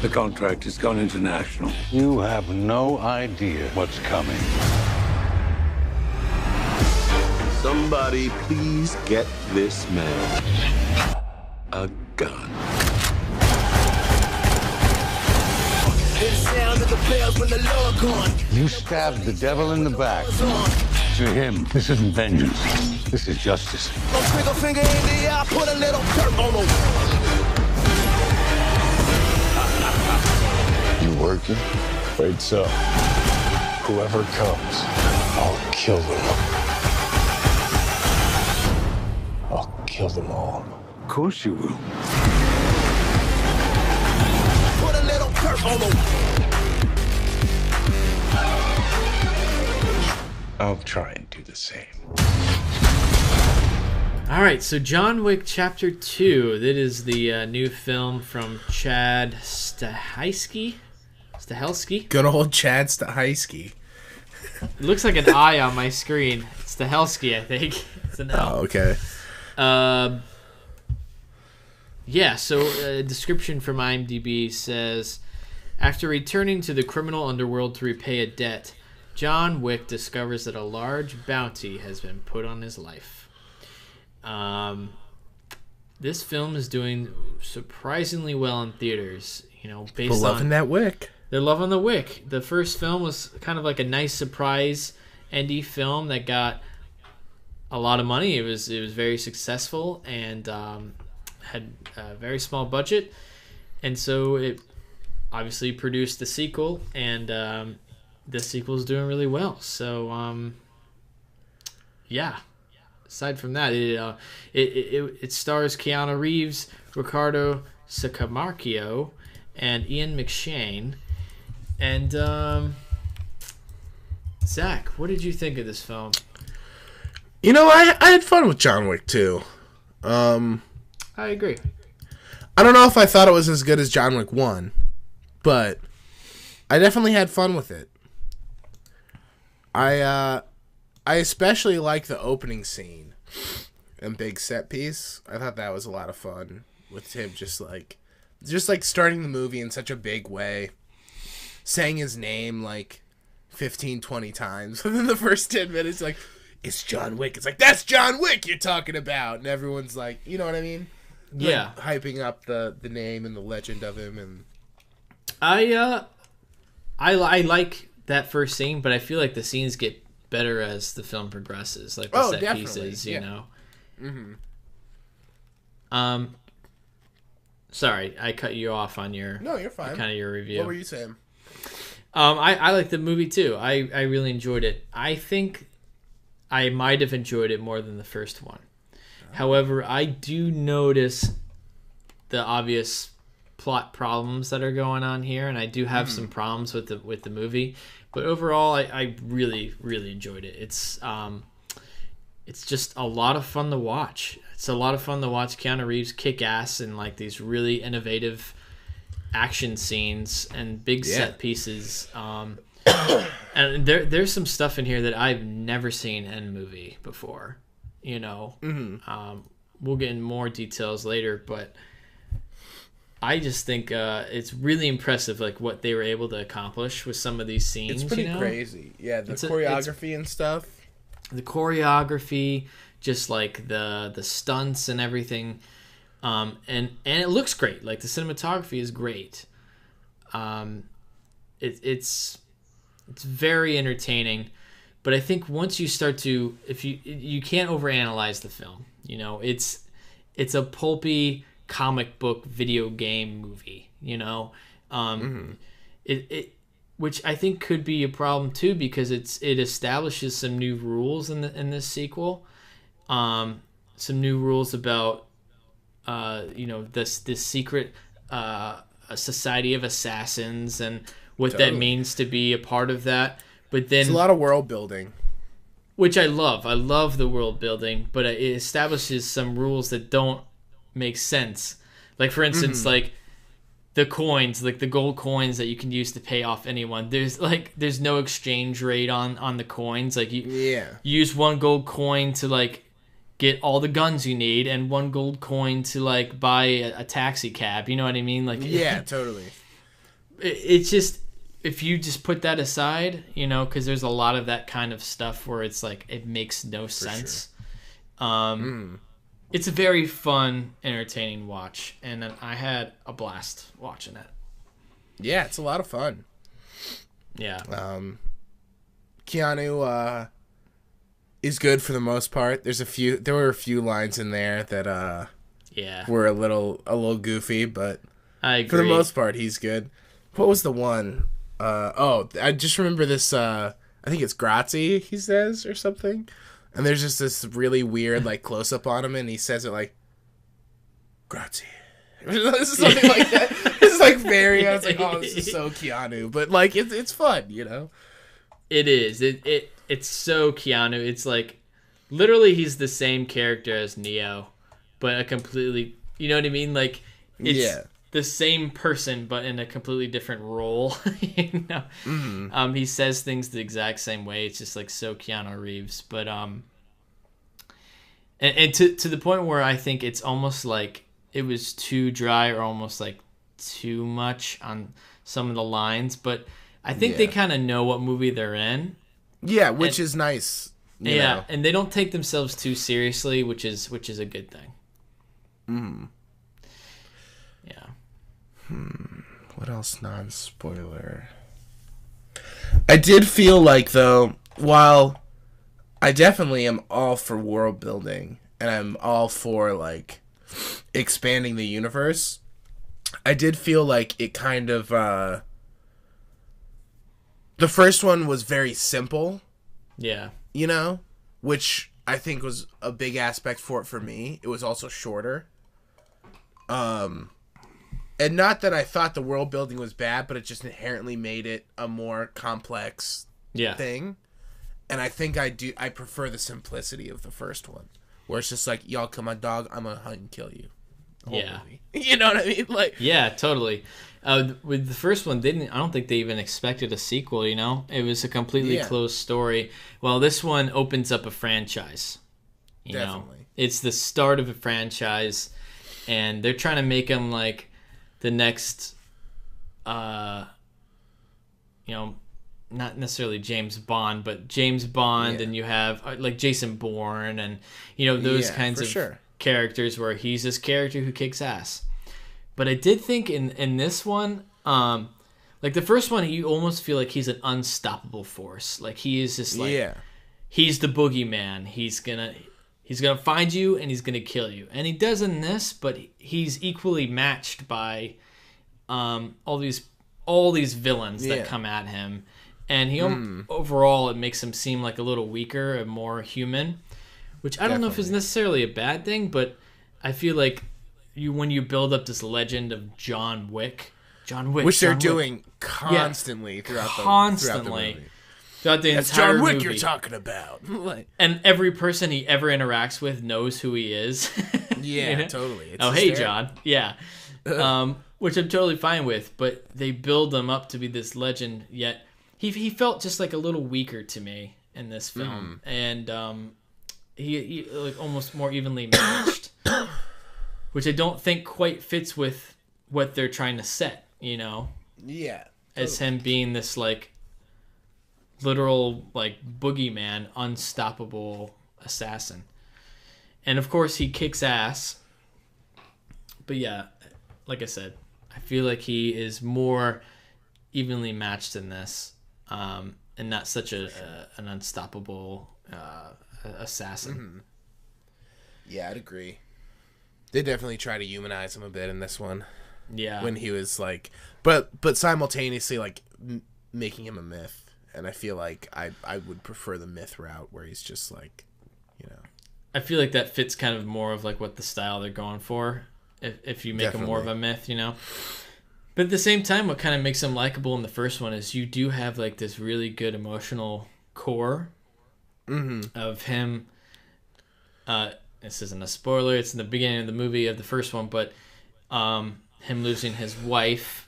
The contract has gone international. You have no idea what's coming. Somebody please get this man a gun. You stabbed the devil in the back. To him, this isn't vengeance. This is justice. Trigger finger in the eye, put a little dirt on him. You working? Afraid so. Whoever comes, I'll kill them. I'll kill them all. Of course you will. Put a little dirt on him. I'll try and do the same. All right, so John Wick Chapter 2. That is the new film from Chad Stahelski. Good old Chad Stahelski. It looks like an I on my screen. It's Stahelski, I think. It's an L. Oh, okay. Yeah, so a description from IMDb says, after returning to the criminal underworld to repay a debt, John Wick discovers that a large bounty has been put on his life. This film is doing surprisingly well in theaters. You know, based on loving that Wick. They're loving the Wick. The first film was kind of like a nice surprise indie film that got a lot of money. It was very successful and had a very small budget, and so it obviously produced the sequel, and the sequel is doing really well. So yeah. Aside from that, it stars Keanu Reeves, Ricardo Scamarcio, and Ian McShane. And Zach, what did you think of this film? You know, I had fun with John Wick 2. I agree. I don't know if I thought it was as good as John Wick 1, but I definitely had fun with it. I especially like the opening scene and big set piece. I thought that was a lot of fun with him just like starting the movie in such a big way, saying his name like 15, 20 times within the first 10 minutes. Like, it's John Wick. It's like, that's John Wick you're talking about. And everyone's like, you know what I mean? Yeah. Like, hyping up the name and the legend of him. And I like that first scene, but I feel like the scenes get better as the film progresses. Like the set definitely. pieces, you know. Mm-hmm. Sorry, I cut you off on your... No, you're fine. Kind of your review. What were you saying? I like the movie too. I really enjoyed it. I think I might have enjoyed it more than the first one. However, I do notice the obvious plot problems that are going on here, and I do have some problems with the movie. But overall, I really, really enjoyed it. It's just a lot of fun to watch. It's a lot of fun to watch Keanu Reeves kick ass in like these really innovative action scenes and big set pieces. And there's some stuff in here that I've never seen in a movie before. You know, we'll get in more details later, but I just think it's really impressive, like what they were able to accomplish with some of these scenes. It's pretty crazy. Yeah, the choreography and stuff. The choreography, just like the stunts and everything, and it looks great. Like the cinematography is great. It's very entertaining, but I think once you start to, if you can't overanalyze the film. You know, it's a pulpy comic book video game movie. You know, which I think could be a problem too, because it establishes some new rules in this sequel, some new rules about this secret a society of assassins and what that means to be a part of that. But then it's a lot of world building, which I love. I love the world building, but it establishes some rules that don't make sense. Like for instance, like the coins, like the gold coins that you can use to pay off anyone. There's no exchange rate on the coins. Like you use one gold coin to like get all the guns you need, and one gold coin to like buy a taxi cab. You know what I mean? Like totally. It's just, if you just put that aside, you know, because there's a lot of that kind of stuff where it's like it makes no sense. Sure. It's a very fun, entertaining watch, and I had a blast watching it. Yeah, it's a lot of fun. Yeah. Keanu is good for the most part. There were a few lines in there that were a little goofy, but I agree. For the most part, he's good. What was the one? I just remember this. I think it's Grazie, he says, or something. And there's just this really weird like close up on him, and he says it like Grazie. This is something like that. It's like very. I was like, oh, this is so Keanu, but like it's fun, you know. It is. It's so Keanu. It's like literally he's the same character as Neo, but a completely. You know what I mean? Like it's the same person, but in a completely different role. You know, he says things the exact same way. It's just like so Keanu Reeves, but and to the point where I think it's almost like it was too dry or almost like too much on some of the lines. But I think they kind of know what movie they're in. Yeah, which is nice. You know. And they don't take themselves too seriously, which is a good thing. Yeah. What else non-spoiler? I did feel like, though, while I definitely am all for world building and I'm all for like expanding the universe, I did feel like it kind of the first one was very simple. Yeah. You know, which I think was a big aspect for it for me. It was also shorter. And not that I thought the world building was bad, but it just inherently made it a more complex thing. And I think I prefer the simplicity of the first one, where it's just like, y'all kill my dog, I'm gonna hunt and kill you. Movie. You know what I mean? Like, yeah, totally. With the first one, I don't think they even expected a sequel. You know, it was a completely closed story. Well, this one opens up a franchise. You know, it's the start of a franchise, and they're trying to make them like the next, not necessarily James Bond, but James Bond, and you have like Jason Bourne, and those kinds of characters where he's this character who kicks ass. But I did think in this one, like the first one, you almost feel like he's an unstoppable force. Like he is just like he's the boogeyman. He's gonna find you and he's gonna kill you, and he does in this. But he's equally matched by all these villains that come at him, and he overall it makes him seem like a little weaker and more human, which I don't know if is necessarily a bad thing, but I feel like when you build up this legend of John Wick, which they're doing constantly throughout the movie. Throughout the That's entire John Wick movie. you're talking about. And every person he ever interacts with knows who he is. Yeah, totally. It's hey, John. Yeah. Which I'm totally fine with, but they build him up to be this legend, yet he felt just like a little weaker to me in this film. And he like almost more evenly matched, which I don't think quite fits with what they're trying to set, Yeah. Totally. As him being this like literal like boogeyman, unstoppable assassin. And of course he kicks ass. But yeah, like I said, I feel like he is more evenly matched in this, and not such an unstoppable assassin. Yeah, I'd agree. They definitely try to humanize him a bit in this one. Yeah, when he was like, but simultaneously like making him a myth. And I feel like I would prefer the myth route where he's just like, I feel like that fits kind of more of like what the style they're going for. If you make him more of a myth, But at the same time, what kind of makes him likable in the first one is you do have like this really good emotional core of him. This isn't a spoiler. It's in the beginning of the movie of the first one, but him losing his wife,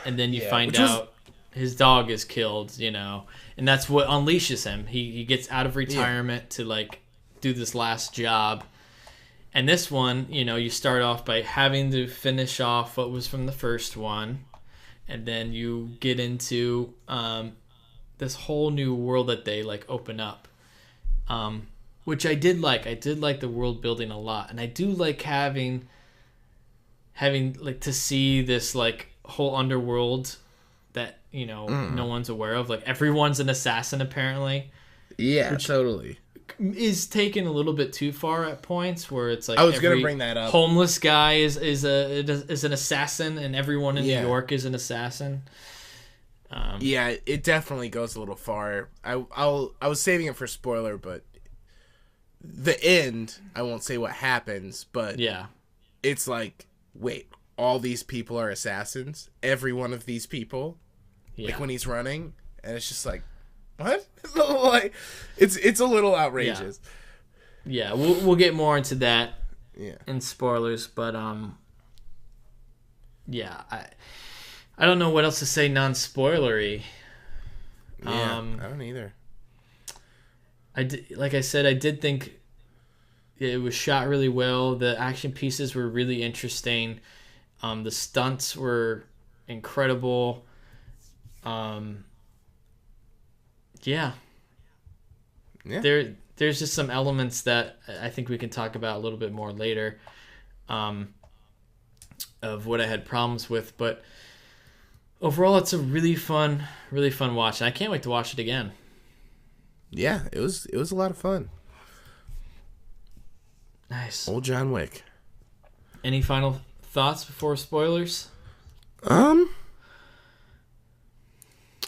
and then you find out his dog is killed, and that's what unleashes him. He gets out of retirement to like do this last job. And this one, you start off by having to finish off what was from the first one, and then you get into this whole new world that they like open up, which I did like. I did like the world building a lot, and I do like having like to see this like whole underworld that no one's aware of. Like everyone's an assassin apparently. Yeah, totally. Is taken a little bit too far at points where it's like I was gonna bring that up. Homeless guy is an assassin, and everyone in New York is an assassin. Yeah, it definitely goes a little far. I was saving it for spoiler, but the end, I won't say what happens, but it's like, wait, all these people are assassins? Every one of these people? Like when he's running, and it's just like, what? Like, it's a little outrageous. Yeah, we'll get more into that in spoilers, but I don't know what else to say non-spoilery. I don't either. Like I said, I did think it was shot really well. The action pieces were really interesting. The stunts were incredible. There's just some elements that I think we can talk about a little bit more later, of what I had problems with, but overall it's a really fun watch, and I can't wait to watch it again. Yeah, it was a lot of fun. Nice. Old John Wick. Any final thoughts before spoilers?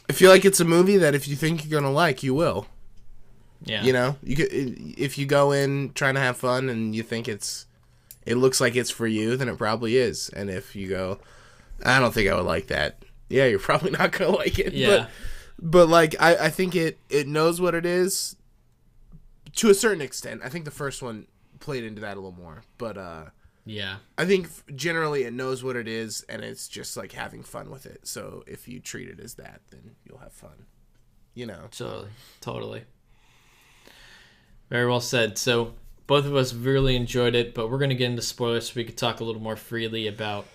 I feel like it's a movie that if you think you're gonna like, you will. Yeah. You could, if you go in trying to have fun and you think it looks like it's for you, then it probably is. And if you go, I don't think I would like that, yeah, you're probably not gonna like it. Yeah. But like I think it knows what it is to a certain extent. I think the first one played into that a little more, but yeah, I think generally it knows what it is, and it's just like having fun with it. So if you treat it as that, then you'll have fun. Totally. Very well said. So both of us really enjoyed it, but we're going to get into spoilers so we could talk a little more freely about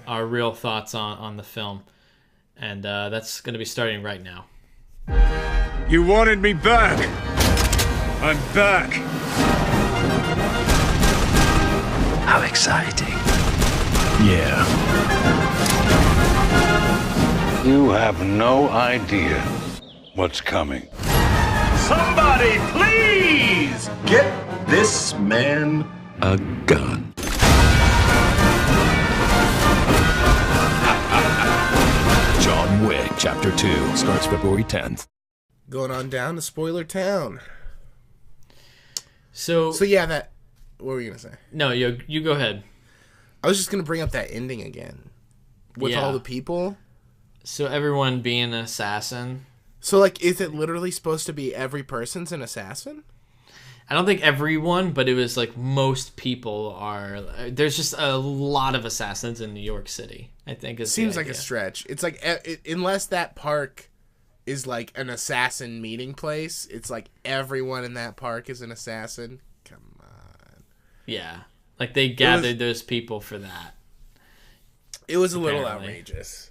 our real thoughts on the film. And that's going to be starting right now. You wanted me back. I'm back. How exciting. Yeah. You have no idea what's coming. Somebody, please get this man a gun. John Wick, Chapter 2, starts February 10th. Going on down to Spoiler Town. So yeah, that... What were you going to say? No, you go ahead. I was just going to bring up that ending again. With all the people. So everyone being an assassin. So, like, is it literally supposed to be every person's an assassin? I don't think everyone, but it was like most people are. There's just a lot of assassins in New York City, I think. Seems like a stretch. It's like, unless that park is like an assassin meeting place, it's like everyone in that park is an assassin. Come on. Yeah. Like they gathered those people for that. It was a little outrageous.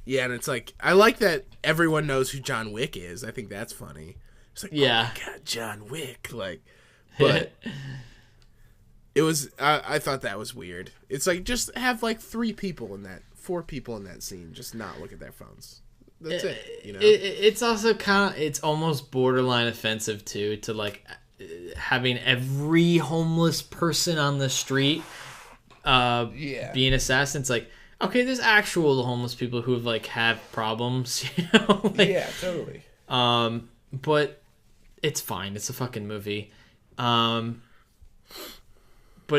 Yeah, and it's like, I like that everyone knows who John Wick is. I think that's funny. It's like, yeah. Oh my God, John Wick. Like, but it was, I thought that was weird. It's like, just have like 4 people in that scene. Just not look at their phones. That's it. You know? It's also it's almost borderline offensive too, to like having every homeless person on the street being assassins. Like, okay, there's actual homeless people who have like have problems, you know? Like, yeah, totally. But it's fine. It's a fucking movie. But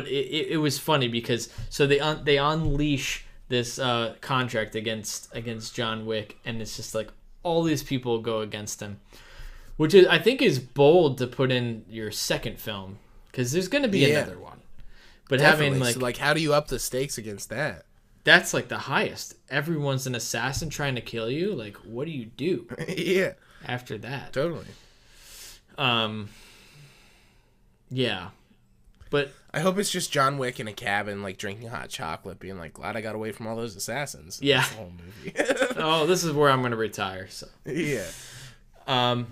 it was funny because so they unleash this contract against John Wick, and it's just like all these people go against him, which I think is bold to put in your second film because there's going to be another one. But definitely. having so, like, how do you up the stakes against that? That's like the highest. Everyone's an assassin trying to kill you. Like, what do you do? Yeah. After that, totally. Yeah, but I hope it's just John Wick in a cabin, like drinking hot chocolate, being like, "Glad I got away from all those assassins." Yeah. That's the whole movie. Oh, this is where I'm gonna retire. So. Yeah. I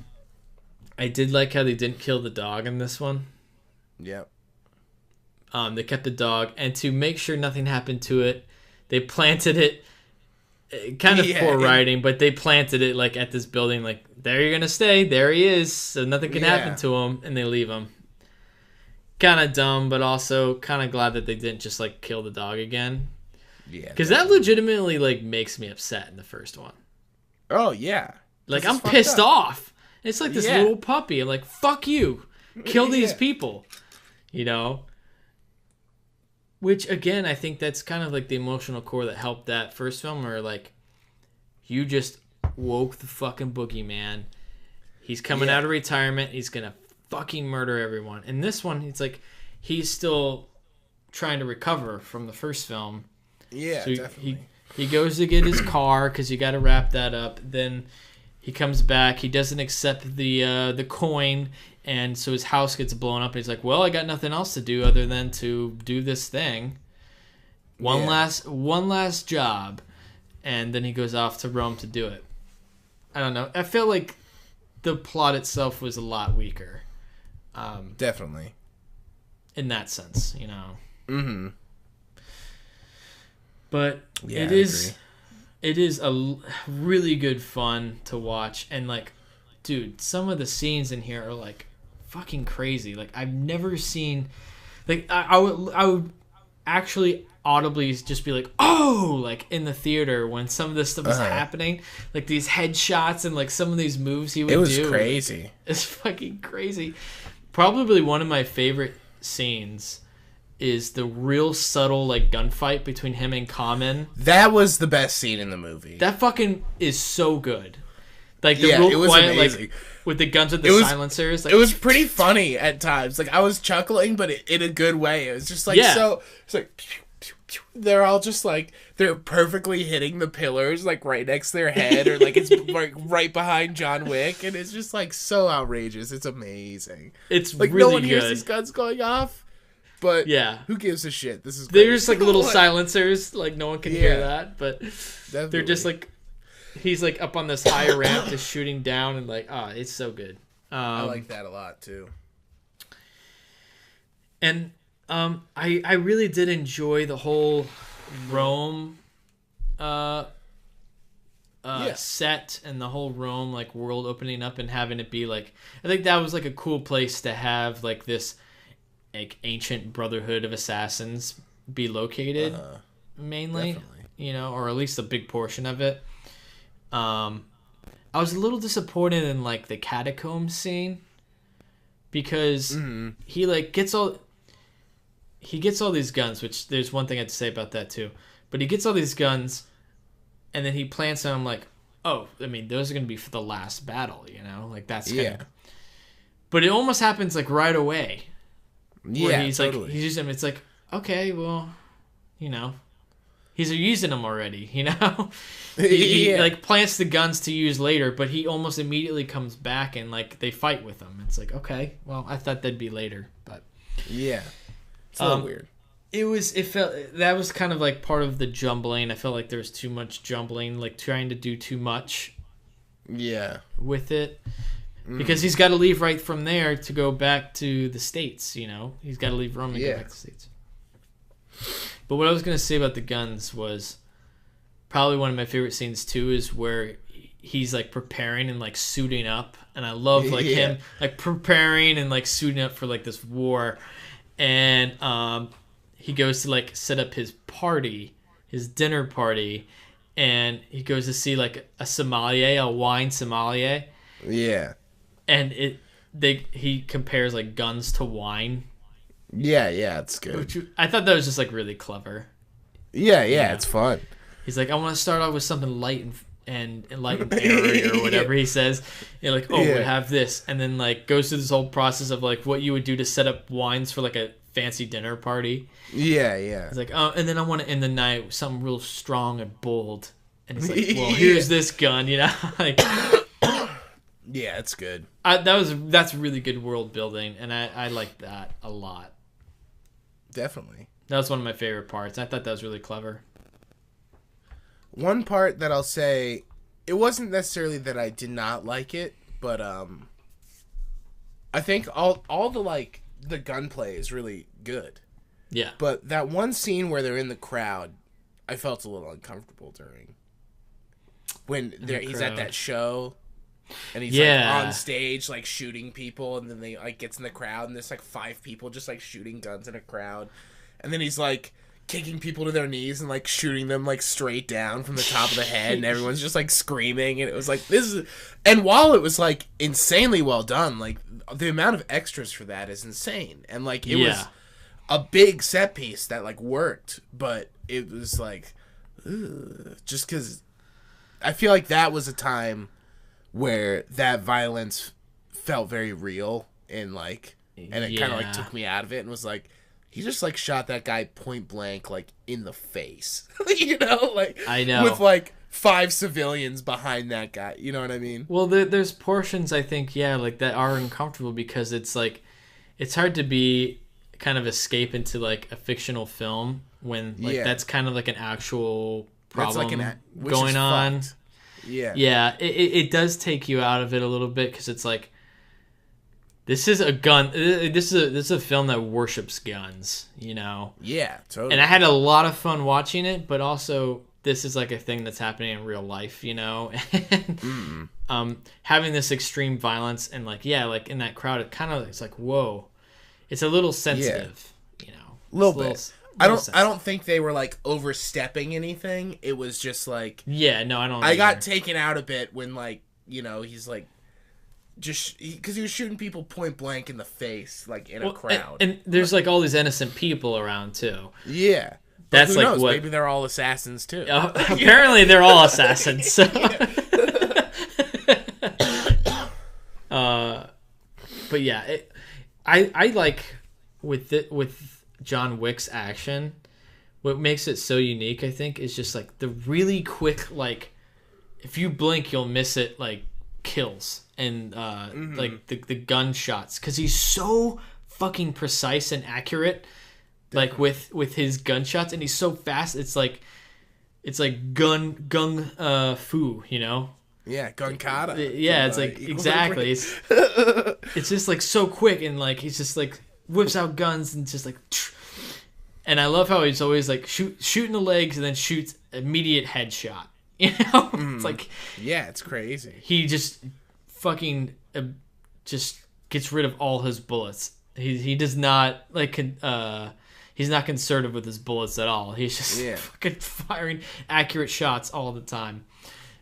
did like how they didn't kill the dog in this one. Yep. They kept the dog, and to make sure nothing happened to it, they planted it. Kind of poor writing, but they planted it like at this building, like there you're gonna stay, there he is, so nothing can happen to him, and they leave him. Kind of dumb, but also kind of glad that they didn't just like kill the dog again. Yeah, because that legitimately like makes me upset in the first one. Oh yeah, like I'm pissed off. It's like this little puppy. I'm like, fuck you, kill these people, you know. Which, again, I think that's kind of like the emotional core that helped that first film, where, like, you just woke the fucking boogeyman. He's coming out of retirement. He's going to fucking murder everyone. In this one, it's like he's still trying to recover from the first film. Yeah, so definitely. He goes to get his car because you got to wrap that up. Then he comes back. He doesn't accept the coin. And so his house gets blown up, and he's like, well, I got nothing else to do other than to do this thing. One last job. And then he goes off to Rome to do it. I don't know. I feel like the plot itself was a lot weaker. Definitely. In that sense, you know. Mm-hmm. But it is a really good fun to watch. And, like, dude, some of the scenes in here are, like, fucking crazy. Like, I've never seen, like, I would actually audibly just be like, oh, like in the theater when some of this stuff was happening, like these headshots and like some of these moves he would do. It was crazy. It's fucking crazy. Probably one of my favorite scenes is the real subtle like gunfight between him and Common. That was the best scene in the movie. That fucking is so good. Like the real quiet, amazing. Like with the guns with the silencers. Like, it was pretty funny at times. Like I was chuckling, but in a good way. It was just like so. It's like pew, pew, pew. They're all just like they're perfectly hitting the pillars, like right next to their head, or like it's like right behind John Wick, and it's just like so outrageous. It's amazing. It's like really no one hears good. these guns going off. But who gives a shit? This is they're just like little silencers, like no one can hear that, but they're just like he's like up on this high ramp just shooting down and like, it's so good. I like that a lot too. And I really did enjoy the whole Rome set and the whole Rome like world opening up and having it be like, I think that was like a cool place to have like this like ancient brotherhood of assassins be located mainly, definitely. You know, or at least a big portion of it. I was a little disappointed in like the catacombs scene because he like gets all these guns, which there's one thing I have to say about that too. But he gets all these guns and then he plants them like, oh, I mean, those are going to be for the last battle, you know? Like that's kinda... But it almost happens like right away. Where he's totally. Like he's using them. It's like, okay, well, you know, he's using them already, you know. he like plants the guns to use later, but he almost immediately comes back and like they fight with them. It's like, okay, well, I thought that'd be later, but it's a little weird. It felt that was kind of like part of the jumbling. I felt like there was too much jumbling, like trying to do too much. With it. Because he's got to leave right from there to go back to the States, you know? He's got to leave Rome and go back to the States. But what I was going to say about the guns was probably one of my favorite scenes, too, is where he's, like, preparing and, like, suiting up. And I love, like, him, like, preparing and, like, suiting up for, like, this war. And he goes to, like, set up his party, his dinner party. And he goes to see, like, a wine sommelier. Yeah. And he compares like guns to wine. Yeah, it's good. I thought that was just like really clever. Yeah, it's fun. He's like, I want to start off with something light and light and airy or whatever he says. You're like, we have this, and then like goes through this whole process of like what you would do to set up wines for like a fancy dinner party. Yeah. It's like, and then I want to end the night with something real strong and bold. And it's like, well, here's this gun, you know, like. Yeah, it's good. That's really good world building, and I like that a lot. Definitely. That was one of my favorite parts. I thought that was really clever. One part that I'll say, it wasn't necessarily that I did not like it, but I think all the like the gunplay is really good. Yeah. But that one scene where they're in the crowd, I felt a little uncomfortable during. When he's at that show. And he's like on stage like shooting people, and then they like gets in the crowd and there's like 5 people just like shooting guns in a crowd, and then he's like kicking people to their knees and like shooting them like straight down from the top of the head, and everyone's just like screaming, and it was like and while it was like insanely well done, like the amount of extras for that is insane, and like it was a big set piece that like worked, but it was like just because I feel like that was a time where that violence felt very real and like, and it kind of like took me out of it and was like, he just like shot that guy point blank like in the face, you know, like I know with like 5 civilians behind that guy, you know what I mean? Well, there's portions I think like that are uncomfortable because it's like it's hard to be kind of escape into like a fictional film when like that's kind of like an actual problem like going on. Fucked. Yeah, it does take you out of it a little bit because it's like this is a gun. This is a film that worships guns, you know. Yeah, totally. And I had a lot of fun watching it, but also this is like a thing that's happening in real life, you know. And having this extreme violence and like like in that crowd, it's like whoa, it's a little sensitive, you know, a little bit. I don't think they were like overstepping anything. It was just like I got taken out a bit when like, you know, he's like just because he was shooting people point blank in the face like in a crowd. And there's like all these innocent people around too. Yeah. That's who like knows? what Maybe they're all assassins too. Apparently they're all assassins. So. But yeah, I like with John Wick's action, what makes it so unique, I think, is just like the really quick, like if you blink you'll miss it, like kills and like the gunshots, because he's so fucking precise and accurate, like with his gunshots, and he's so fast. It's it's like gung fu, you know? Yeah, gun kata. Yeah, it's like exactly. It's just like so quick, and like he's just like whips out guns and just like. And I love how he's always like shooting the legs and then shoots immediate headshot. You know, it's like yeah, it's crazy. He just fucking just gets rid of all his bullets. He does not like he's not conservative with his bullets at all. He's just fucking firing accurate shots all the time.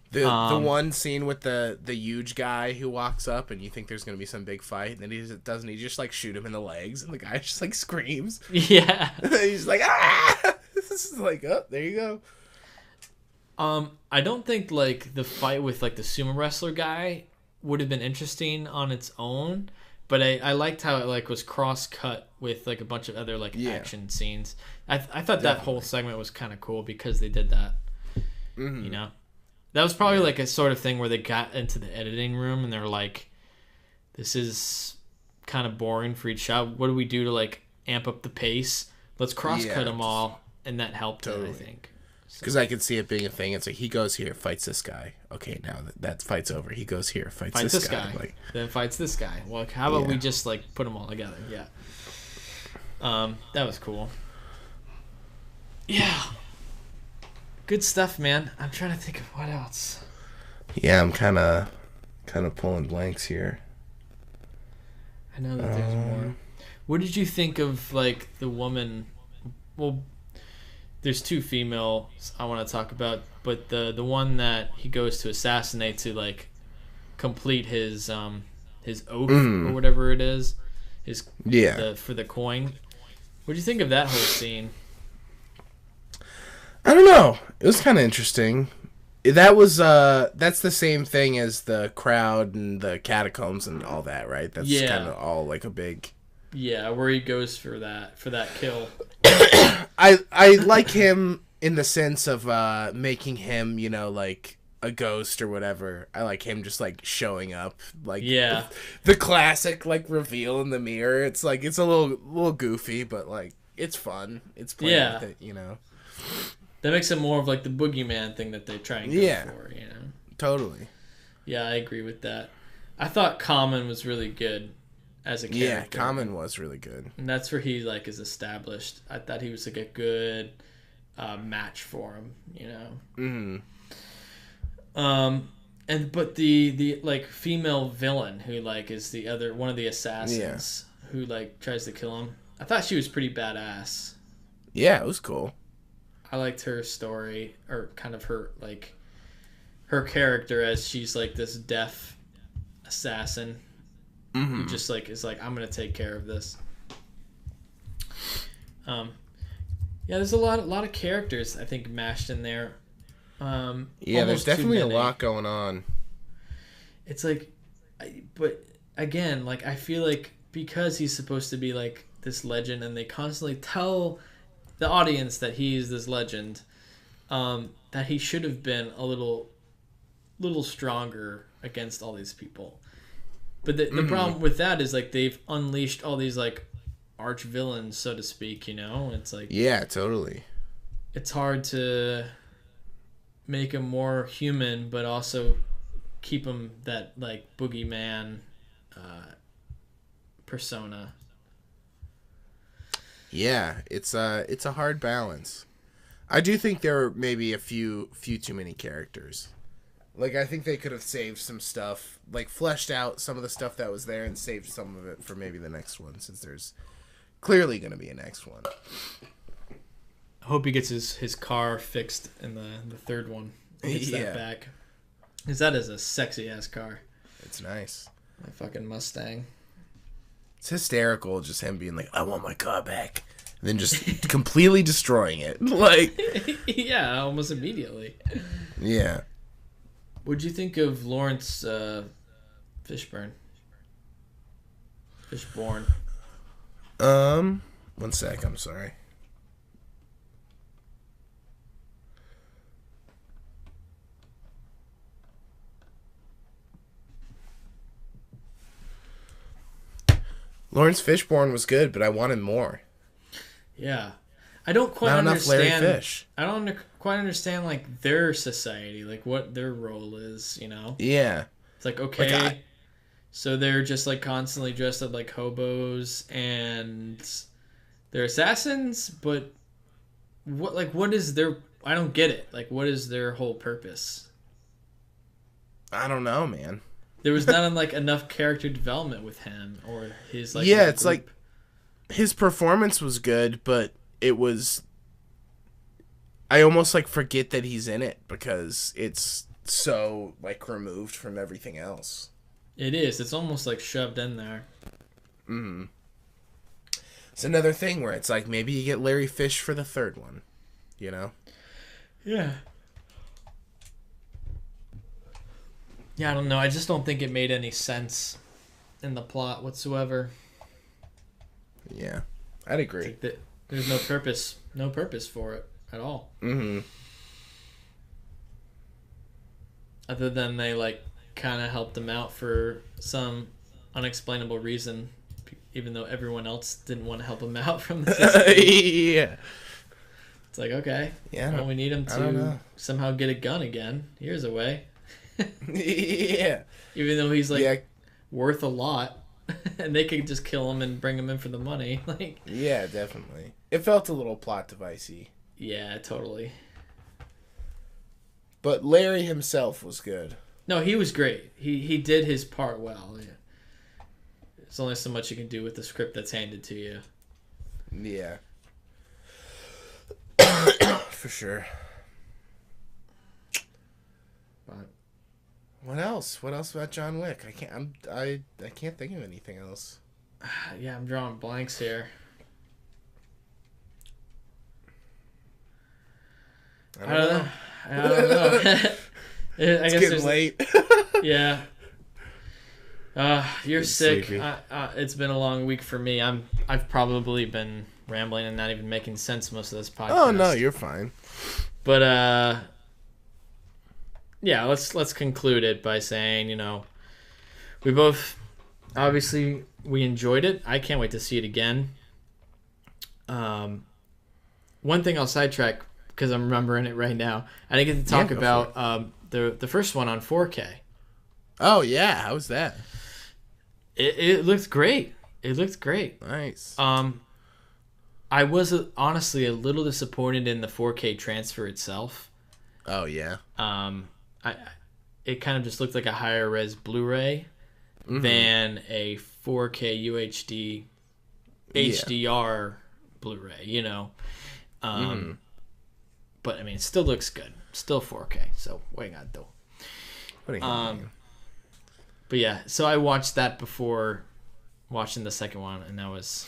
The one scene with the huge guy who walks up and you think there's gonna be some big fight, and then he doesn't. He just like shoot him in the legs, and the guy just like screams. Yeah, he's like ah. This is like there you go. I don't think like the fight with like the sumo wrestler guy would have been interesting on its own, but I liked how it like was cross cut with like a bunch of other like action scenes. I thought that whole segment was kind of cool because they did that. Mm-hmm. You know. That was probably like a sort of thing where they got into the editing room and they're like, this is kind of boring for each shot. What do we do to like amp up the pace? Let's cross-cut them all. And that helped it, I think. Because I could see it being a thing. It's like, he goes here, fights this guy. Okay, now that fight's over. He goes here, fights this guy. Like, then fights this guy. Well, how about we just like put them all together? Yeah. That was cool. Yeah. Good stuff, man. I'm trying to think of what else. Yeah, I'm kind of pulling blanks here. I know that there's more. What did you think of like the woman? Well, there's two females I want to talk about, but the one that he goes to assassinate to like complete his oath or whatever it is, for the coin. What do you think of that whole scene? I don't know. It was kind of interesting. That was that's the same thing as the crowd and the catacombs and all that, right? That's kind of all like a big. Yeah, where he goes for that kill. I like him in the sense of making him, you know, like a ghost or whatever. I like him just like showing up, like the classic like reveal in the mirror. It's like it's a little goofy, but like it's fun. It's playing with it, you know. That makes it more of like the boogeyman thing that they're trying to go for, you know? Totally. Yeah, I agree with that. I thought Common was really good as a character. Yeah, Common was really good. And that's where he like is established. I thought he was like a good match for him, you know? Mm-hmm. But the like female villain who like is the other one of the assassins who like tries to kill him. I thought she was pretty badass. Yeah, it was cool. I liked her story, or kind of her character, as she's like this deaf assassin who just like is like, I'm gonna take care of this. Yeah, there's a lot of characters I think mashed in there. Yeah, there's definitely a lot going on. It's like, but again, like I feel like because he's supposed to be like this legend, and they constantly tell the audience that he is this legend, that he should have been a little stronger against all these people. But the problem with that is like they've unleashed all these like arch villains, so to speak, you know? It's like, yeah, totally. It's hard to make him more human, but also keep him that like boogeyman persona. Yeah, it's a hard balance. I do think there are maybe a few too many characters. Like, I think they could have saved some stuff, like fleshed out some of the stuff that was there and saved some of it for maybe the next one, since there's clearly going to be a next one. I hope he gets his car fixed in the third one. He gets that back. Because that is a sexy-ass car. It's nice. My fucking Mustang. It's hysterical, just him being like, I want my car back. And then just completely destroying it. Like, yeah, almost immediately. Yeah. What'd you think of Lawrence Fishburne? Fishburne. 1 sec, I'm sorry. Lawrence Fishburne was good, but I wanted more. Yeah. I don't quite Not understand. enough Larry Fish. I don't quite understand like their society, like what their role is, you know? Yeah. It's like, okay, so they're just like constantly dressed up like hobos and they're assassins, but what is their, I don't get it. Like, what is their whole purpose? I don't know, man. There was not like enough character development with him or his like. Yeah, it's like his performance was good, but it was. I almost like forget that he's in it because it's so like removed from everything else. It is. It's almost like shoved in there. Mm-hmm. It's another thing where it's like maybe you get Larry Fish for the third one, you know? Yeah. Yeah, I don't know. I just don't think it made any sense in the plot whatsoever. Yeah, I'd agree. Like there's no purpose for it at all. Mm-hmm. Other than they like kind of helped him out for some unexplainable reason, even though everyone else didn't want to help him out from the system. Yeah. It's like, okay, yeah, well, we need him to somehow get a gun again. Here's a way. Yeah. Even though he's like worth a lot, and they could just kill him and bring him in for the money. Like, yeah, definitely. It felt a little plot device-y. Yeah, totally. But Larry himself was good. No, he was great. He did his part well. Yeah. There's only so much you can do with the script that's handed to you. Yeah. For sure. But what else? What else about John Wick? I can't think of anything else. Yeah, I'm drawing blanks here. I don't know. It's getting late. Yeah. You're sick. Sleepy. It's been a long week for me. I've probably been rambling and not even making sense most of this podcast. Oh no, you're fine. But yeah, let's conclude it by saying, you know, we both obviously we enjoyed it. I can't wait to see it again. One thing I'll sidetrack because I'm remembering it right now. I didn't get to talk about the first one on 4K. Oh yeah, how was that? It looked great. It looked great. Nice. I was honestly a little disappointed in the 4K transfer itself. Oh yeah. It kind of just looked like a higher res Blu-ray than a 4K UHD HDR Blu-ray. You know. But I mean, it still looks good. Still 4K. So what you gotta do? But yeah, so I watched that before watching the second one, and that was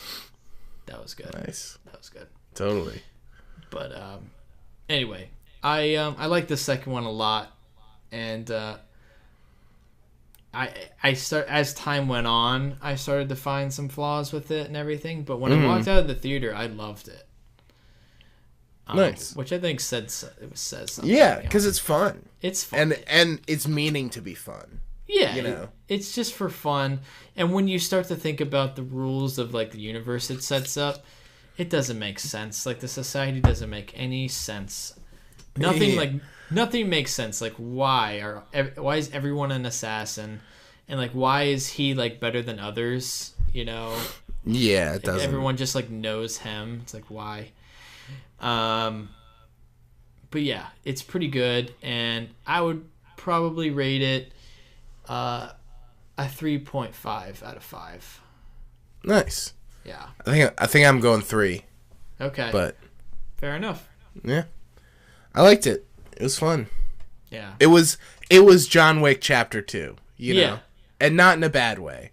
good. Nice. That was good. Totally. But anyway, I like the second one a lot, and I start as time went on, I started to find some flaws with it and everything. But when I walked out of the theater, I loved it. Nice. Which I think says something. Yeah, because it's fun. It's fun. And it's meaning to be fun. Yeah, you know, it's just for fun. And when you start to think about the rules of like the universe it sets up, it doesn't make sense. Like the society doesn't make any sense. Nothing makes sense. Like why is everyone an assassin, and like why is he like better than others? You know? Yeah, it doesn't. Everyone just like knows him. It's like why? But yeah, it's pretty good, and I would probably rate it a 3.5 out of 5. Nice. Yeah. I think I'm going 3. Okay. But fair enough. Yeah. I liked it. It was fun. Yeah. It was John Wick Chapter 2, you know. And not in a bad way.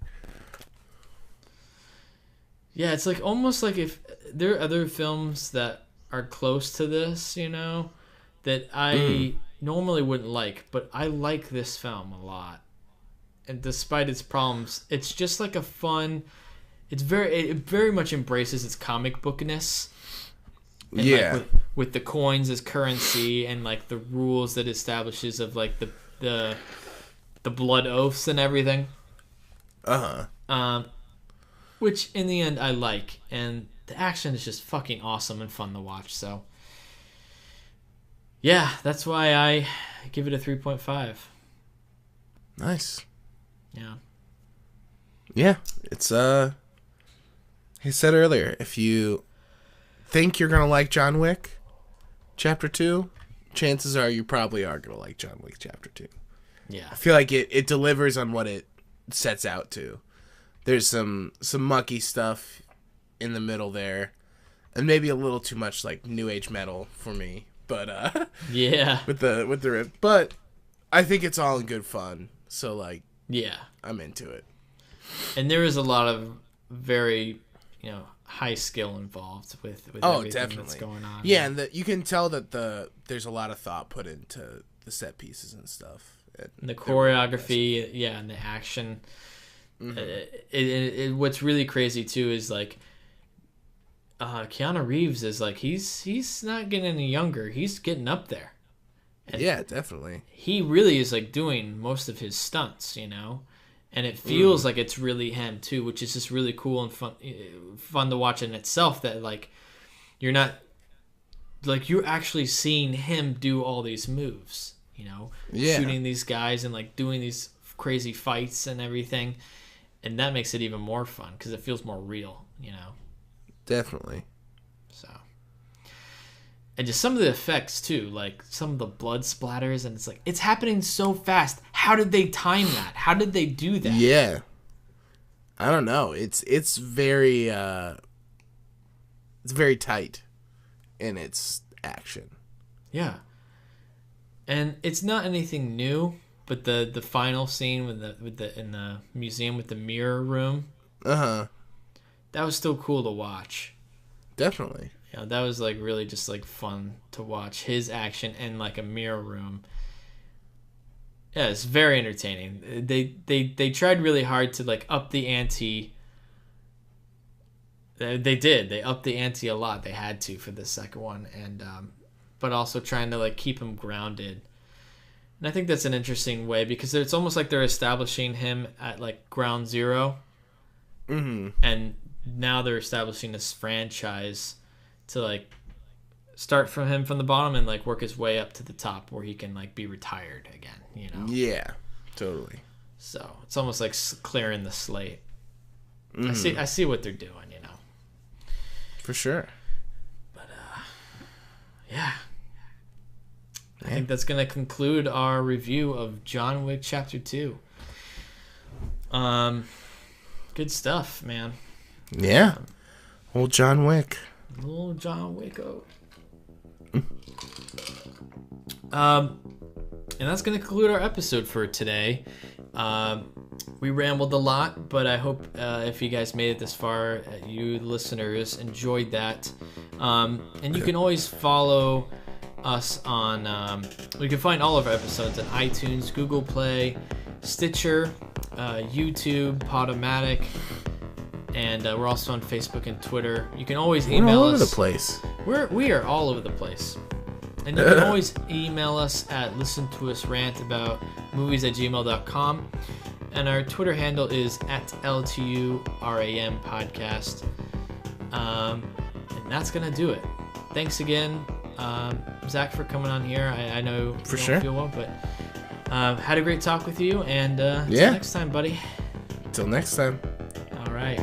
Yeah, it's like almost like if there are other films that are close to this, you know, that I normally wouldn't like, but I like this film a lot. And despite its problems, it's just like a fun. It very much embraces its comic bookness. And yeah. Like with the coins as currency and like the rules that establishes of like the blood oaths and everything. Which in the end I like, and the action is just fucking awesome and fun to watch. So Yeah, that's why I give it a 3.5. Nice. Yeah. Yeah, it's I said earlier, if you think you're gonna like John Wick Chapter 2, chances are you probably are gonna like John Wick Chapter 2. Yeah. I feel like it delivers on what it sets out to. There's some mucky stuff in the middle there, and maybe a little too much like new age metal for me. But yeah, with the riff. But I think it's all in good fun. So like, yeah, I'm into it. And there is a lot of very, high skill involved with everything definitely. That's going on. Yeah, and you can tell that there's a lot of thought put into the set pieces and stuff. And the choreography, and the action. Mm-hmm. What's really crazy too is like Keanu Reeves is like he's not getting any younger. He's getting up there. And yeah, definitely. He really is like doing most of his stunts, and it feels like it's really him too, which is just really cool and fun to watch in itself. That like you're not like you're actually seeing him do all these moves, shooting these guys and like doing these crazy fights and everything, and that makes it even more fun because it feels more real, Definitely. So. And just some of the effects too, like some of the blood splatters, and it's like it's happening so fast. How did they time that? How did they do that? Yeah, I don't know. It's very tight in its action. Yeah, and it's not anything new, but the final scene in the museum with the mirror room, that was still cool to watch. Definitely. Yeah, that was like really just like fun to watch his action in like a mirror room. Yeah, it's very entertaining. They tried really hard to like up the ante. They did. They upped the ante a lot. They had to for the second one, and but also trying to like keep him grounded. And I think that's an interesting way because it's almost like they're establishing him at like ground zero, and now they're establishing this franchise to like start from the bottom and like work his way up to the top where he can like be retired again, Yeah, totally. So it's almost like clearing the slate. I see what they're doing, For sure. But yeah. I think that's gonna conclude our review of John Wick Chapter 2. Good stuff, man. Yeah. Old John Wick. Little John Wicko. And that's going to conclude our episode for today. We rambled a lot, but I hope if you guys made it this far, you listeners enjoyed that. And you can always follow us on... you can find all of our episodes on iTunes, Google Play, Stitcher, YouTube, Podomatic, and we're also on Facebook and Twitter. You can always email us. We're all over the place. We are all over the place. And you can always email us at listentousrant@movies@gmail.com. And our Twitter handle is at LTURAM podcast. And that's going to do it. Thanks again, Zach, for coming on here. I know you don't feel well, but had a great talk with you. And until next time, buddy. Till next time. All right.